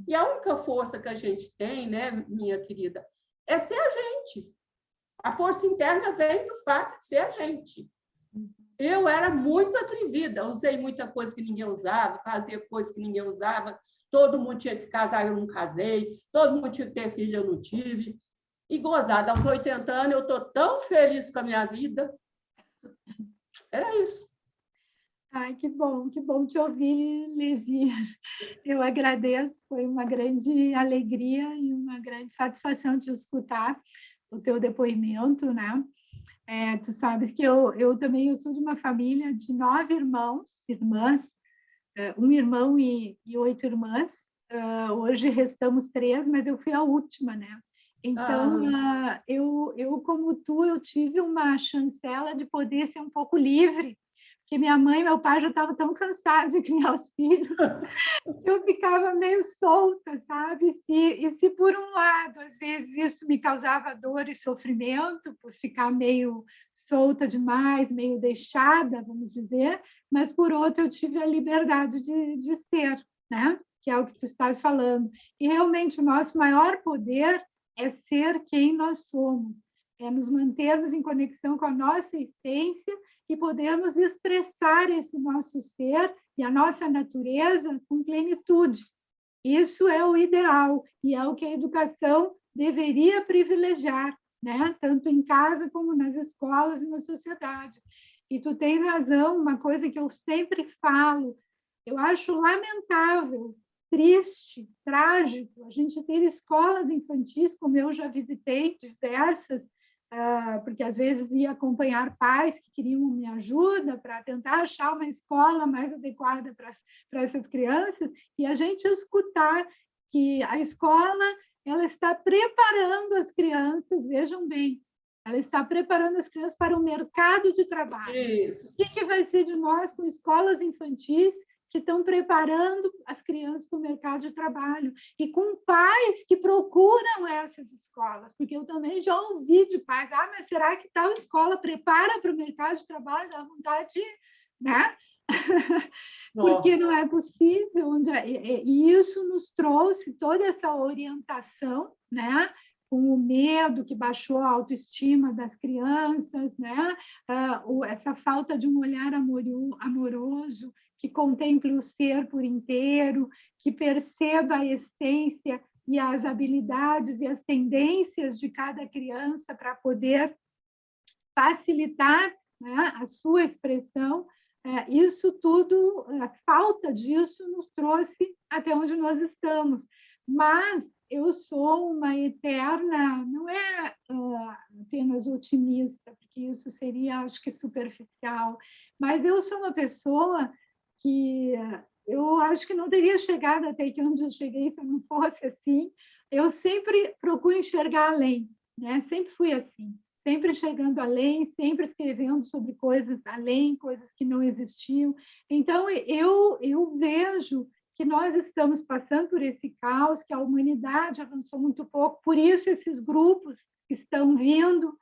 E a única força que a gente tem, né, minha querida, é ser a gente. A força interna vem do fato de ser a gente. Eu era muito atrevida, usei muita coisa que ninguém usava, fazia coisas que ninguém usava, todo mundo tinha que casar, eu não casei, todo mundo tinha que ter filho, eu não tive. E gozada, aos 80 anos, eu estou tão feliz com a minha vida. Era isso. Ai, que bom te ouvir, Lizia. Eu agradeço, foi uma grande alegria e uma grande satisfação te escutar o teu depoimento, né? Tu sabes que eu também sou de uma família de 9 irmãs, um irmão e 8 irmãs. Hoje restamos 3, mas eu fui a última, né? Então, eu como tu, eu tive uma chancela de poder ser um pouco livre, porque minha mãe e meu pai já estavam tão cansados de criar os filhos, que eu ficava meio solta, sabe? E se por um lado, às vezes, isso me causava dor e sofrimento, por ficar meio solta demais, meio deixada, vamos dizer, mas por outro eu tive a liberdade de ser, né? Que é o que tu estás falando. E realmente o nosso maior poder é ser quem nós somos, é nos mantermos em conexão com a nossa essência e podermos expressar esse nosso ser e a nossa natureza com plenitude. Isso é o ideal e é o que a educação deveria privilegiar, né? Tanto em casa como nas escolas e na sociedade. E tu tens razão, uma coisa que eu sempre falo, eu acho lamentável, triste, trágico, a gente ter escolas infantis, como eu já visitei diversas, porque às vezes ia acompanhar pais que queriam minha ajuda para tentar achar uma escola mais adequada para essas crianças, e a gente escutar que a escola ela está preparando as crianças, vejam bem, ela está preparando as crianças para o mercado de trabalho. Isso. O que vai ser de nós com escolas infantis que estão preparando as crianças para o mercado de trabalho e com pais que procuram essas escolas, porque eu também já ouvi de pais, mas será que tal escola prepara para o mercado de trabalho? Dá vontade de, né? porque não é possível. E isso nos trouxe toda essa orientação, né? Com o medo que baixou a autoestima das crianças, né? Essa falta de um olhar amoroso que contemple o ser por inteiro, que perceba a essência e as habilidades e as tendências de cada criança para poder facilitar, né, a sua expressão. Isso tudo, a falta disso nos trouxe até onde nós estamos. Mas eu sou uma eterna, não é apenas otimista, porque isso seria, acho que, superficial, mas eu sou uma pessoa que eu acho que não teria chegado até aqui onde eu cheguei se eu não fosse assim. Eu sempre procuro enxergar além, né? Sempre fui assim, sempre enxergando além, sempre escrevendo sobre coisas além, coisas que não existiam. Então, eu vejo que nós estamos passando por esse caos, que a humanidade avançou muito pouco, por isso esses grupos estão vindo,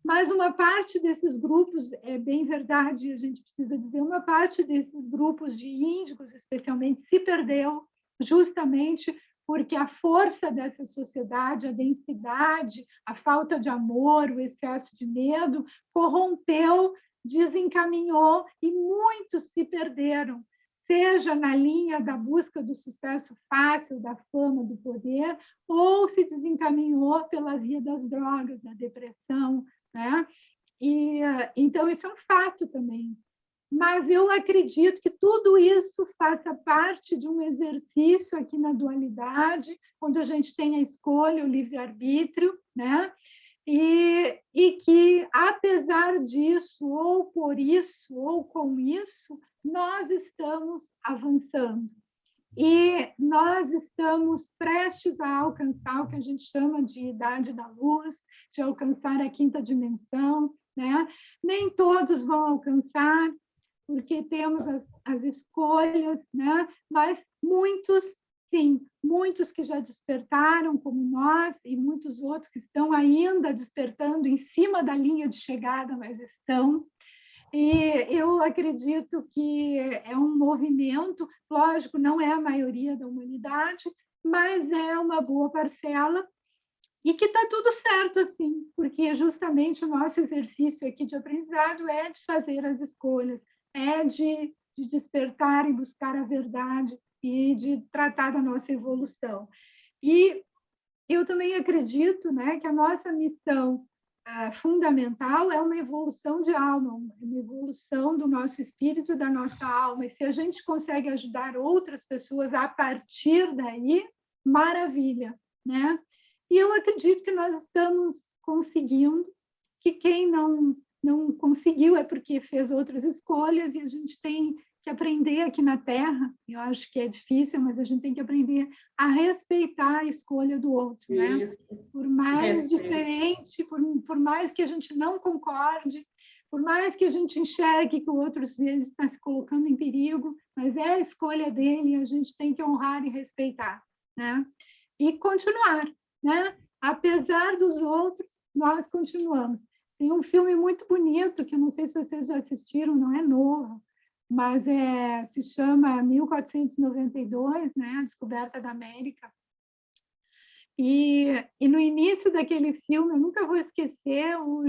mas uma parte desses grupos, é bem verdade, a gente precisa dizer, uma parte desses grupos de índigos, especialmente, se perdeu justamente porque a força dessa sociedade, a densidade, a falta de amor, o excesso de medo, corrompeu, desencaminhou e muitos se perderam, seja na linha da busca do sucesso fácil, da fama, do poder, ou se desencaminhou pela via das drogas, da depressão, né? Então, isso é um fato também. Mas eu acredito que tudo isso faça parte de um exercício aqui na dualidade, onde a gente tem a escolha, o livre-arbítrio, né? E que, apesar disso, ou por isso, ou com isso, nós estamos avançando. E nós estamos prestes a alcançar o que a gente chama de idade da luz, de alcançar a quinta dimensão, né? Nem todos vão alcançar, porque temos as escolhas, né? Mas muitos, sim, muitos que já despertaram, como nós, e muitos outros que estão ainda despertando em cima da linha de chegada, mas estão. E eu acredito que é um movimento, lógico, não é a maioria da humanidade, mas é uma boa parcela e que está tudo certo assim, porque justamente o nosso exercício aqui de aprendizado é de fazer as escolhas, é de despertar e buscar a verdade e de tratar da nossa evolução. E eu também acredito, né, que a nossa missão fundamental é uma evolução de alma, uma evolução do nosso espírito, da nossa alma. E se a gente consegue ajudar outras pessoas a partir daí, maravilha, né? E eu acredito que nós estamos conseguindo, que quem não conseguiu é porque fez outras escolhas e a gente tem que aprender aqui na Terra, eu acho que é difícil, mas a gente tem que aprender a respeitar a escolha do outro, né? Por mais diferente, por mais que a gente não concorde, por mais que a gente enxergue que o outro às vezes está se colocando em perigo, mas é a escolha dele e a gente tem que honrar e respeitar, né? E continuar, né? Apesar dos outros, nós continuamos. Tem um filme muito bonito, que eu não sei se vocês já assistiram, não é novo, mas se chama 1492, né? A Descoberta da América. E no início daquele filme, eu nunca vou esquecer o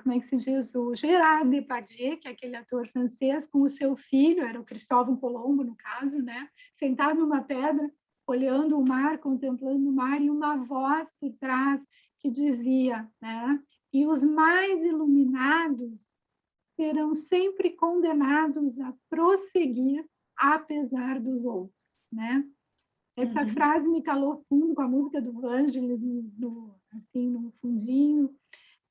como é que se diz? O Gerard Depardieu, que é aquele ator francês, com o seu filho, era o Cristóvão Colombo, no caso, né? Sentado numa pedra, olhando o mar, contemplando o mar, e uma voz por trás que dizia, né? E os mais iluminados serão sempre condenados a prosseguir apesar dos outros, né? Essa frase me calou fundo com a música do Vangelis assim, no fundinho.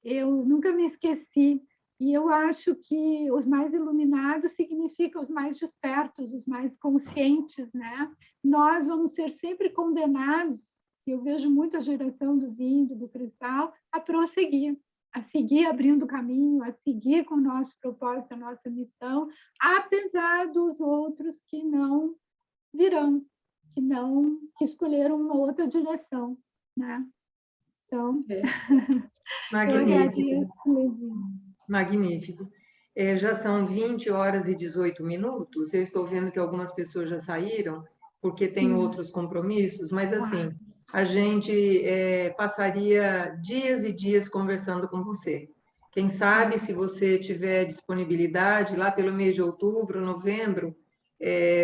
Eu nunca me esqueci. E eu acho que os mais iluminados significa os mais despertos, os mais conscientes, né? Nós vamos ser sempre condenados, e eu vejo muito a geração dos índios, do cristal, a prosseguir, a seguir abrindo caminho, a seguir com o nosso propósito, a nossa missão, apesar dos outros que não virão, que escolheram uma outra direção, né? Então, Magnífico. eu agradeço, Levi. Magnífico. Já são 20 horas e 18 minutos. Eu estou vendo que algumas pessoas já saíram, porque tem outros compromissos, mas assim, a gente passaria dias e dias conversando com você. Quem sabe, se você tiver disponibilidade, lá pelo mês de outubro, novembro,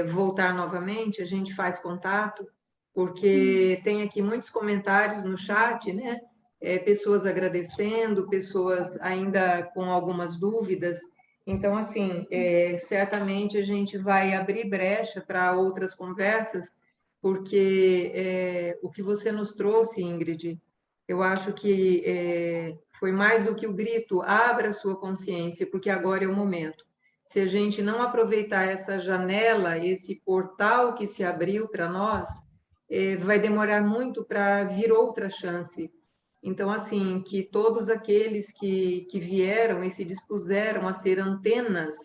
voltar novamente, a gente faz contato, porque tem aqui muitos comentários no chat, né? Pessoas agradecendo, pessoas ainda com algumas dúvidas. Então, assim, certamente a gente vai abrir brecha para outras conversas, porque o que você nos trouxe, Ingrid, eu acho que foi mais do que o grito, abra sua consciência, porque agora é o momento. Se a gente não aproveitar essa janela, esse portal que se abriu para nós, vai demorar muito para vir outra chance. Então, assim, que todos aqueles que vieram e se dispuseram a ser antenas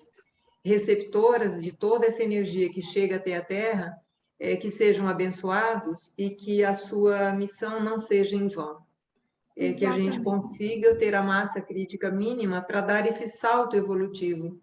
receptoras de toda essa energia que chega até a Terra, que sejam abençoados e que a sua missão não seja em vão. Que a gente consiga ter a massa crítica mínima para dar esse salto evolutivo.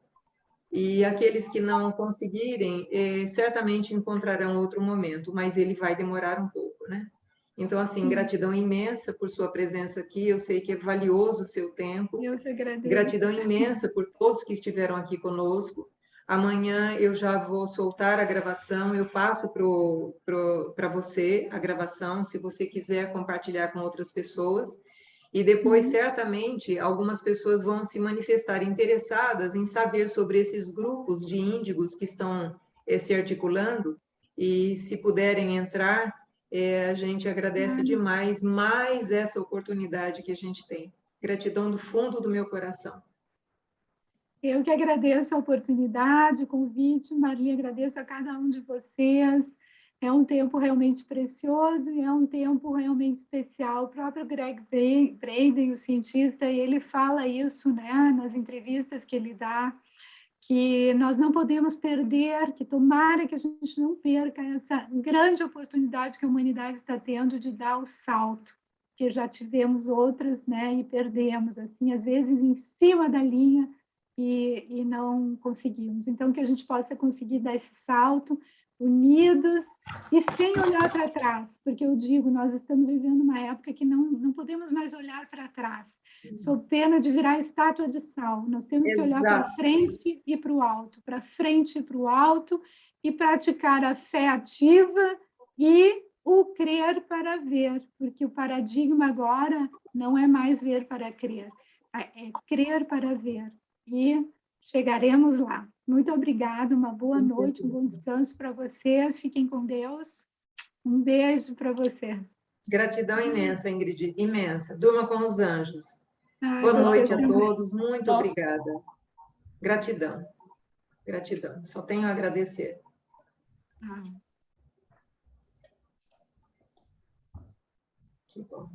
E aqueles que não conseguirem, certamente encontrarão outro momento, mas ele vai demorar um pouco, né? Então, assim, gratidão imensa por sua presença aqui. Eu sei que é valioso o seu tempo. Eu que agradeço. Gratidão imensa por todos que estiveram aqui conosco. Amanhã eu já vou soltar a gravação. Eu passo para você a gravação, se você quiser compartilhar com outras pessoas. E depois, certamente, algumas pessoas vão se manifestar interessadas em saber sobre esses grupos de índigos que estão se articulando. E se puderem entrar, a gente agradece demais mais essa oportunidade que a gente tem. Gratidão do fundo do meu coração. Eu que agradeço a oportunidade, o convite, Maria, agradeço a cada um de vocês. É um tempo realmente precioso e é um tempo realmente especial. O próprio Greg Braden, o cientista, ele fala isso, né, nas entrevistas que ele dá, que nós não podemos perder, que tomara que a gente não perca essa grande oportunidade que a humanidade está tendo de dar o salto, que já tivemos outras, né, e perdemos, assim, às vezes em cima da linha e não conseguimos. Então, que a gente possa conseguir dar esse salto unidos e sem olhar para trás, porque eu digo, nós estamos vivendo uma época que não podemos mais olhar para trás, sob pena de virar estátua de sal. Nós temos que olhar para frente e para o alto, para frente e para o alto, e praticar a fé ativa e o crer para ver, porque o paradigma agora não é mais ver para crer, é crer para ver, e chegaremos lá. Muito obrigada, uma boa noite, um bom descanso para vocês, fiquem com Deus, um beijo para você. Gratidão imensa, Ingrid, imensa. Durma com os anjos. Ai, boa noite também. a todos, muito obrigada. Gratidão, gratidão. Só tenho a agradecer. Que bom.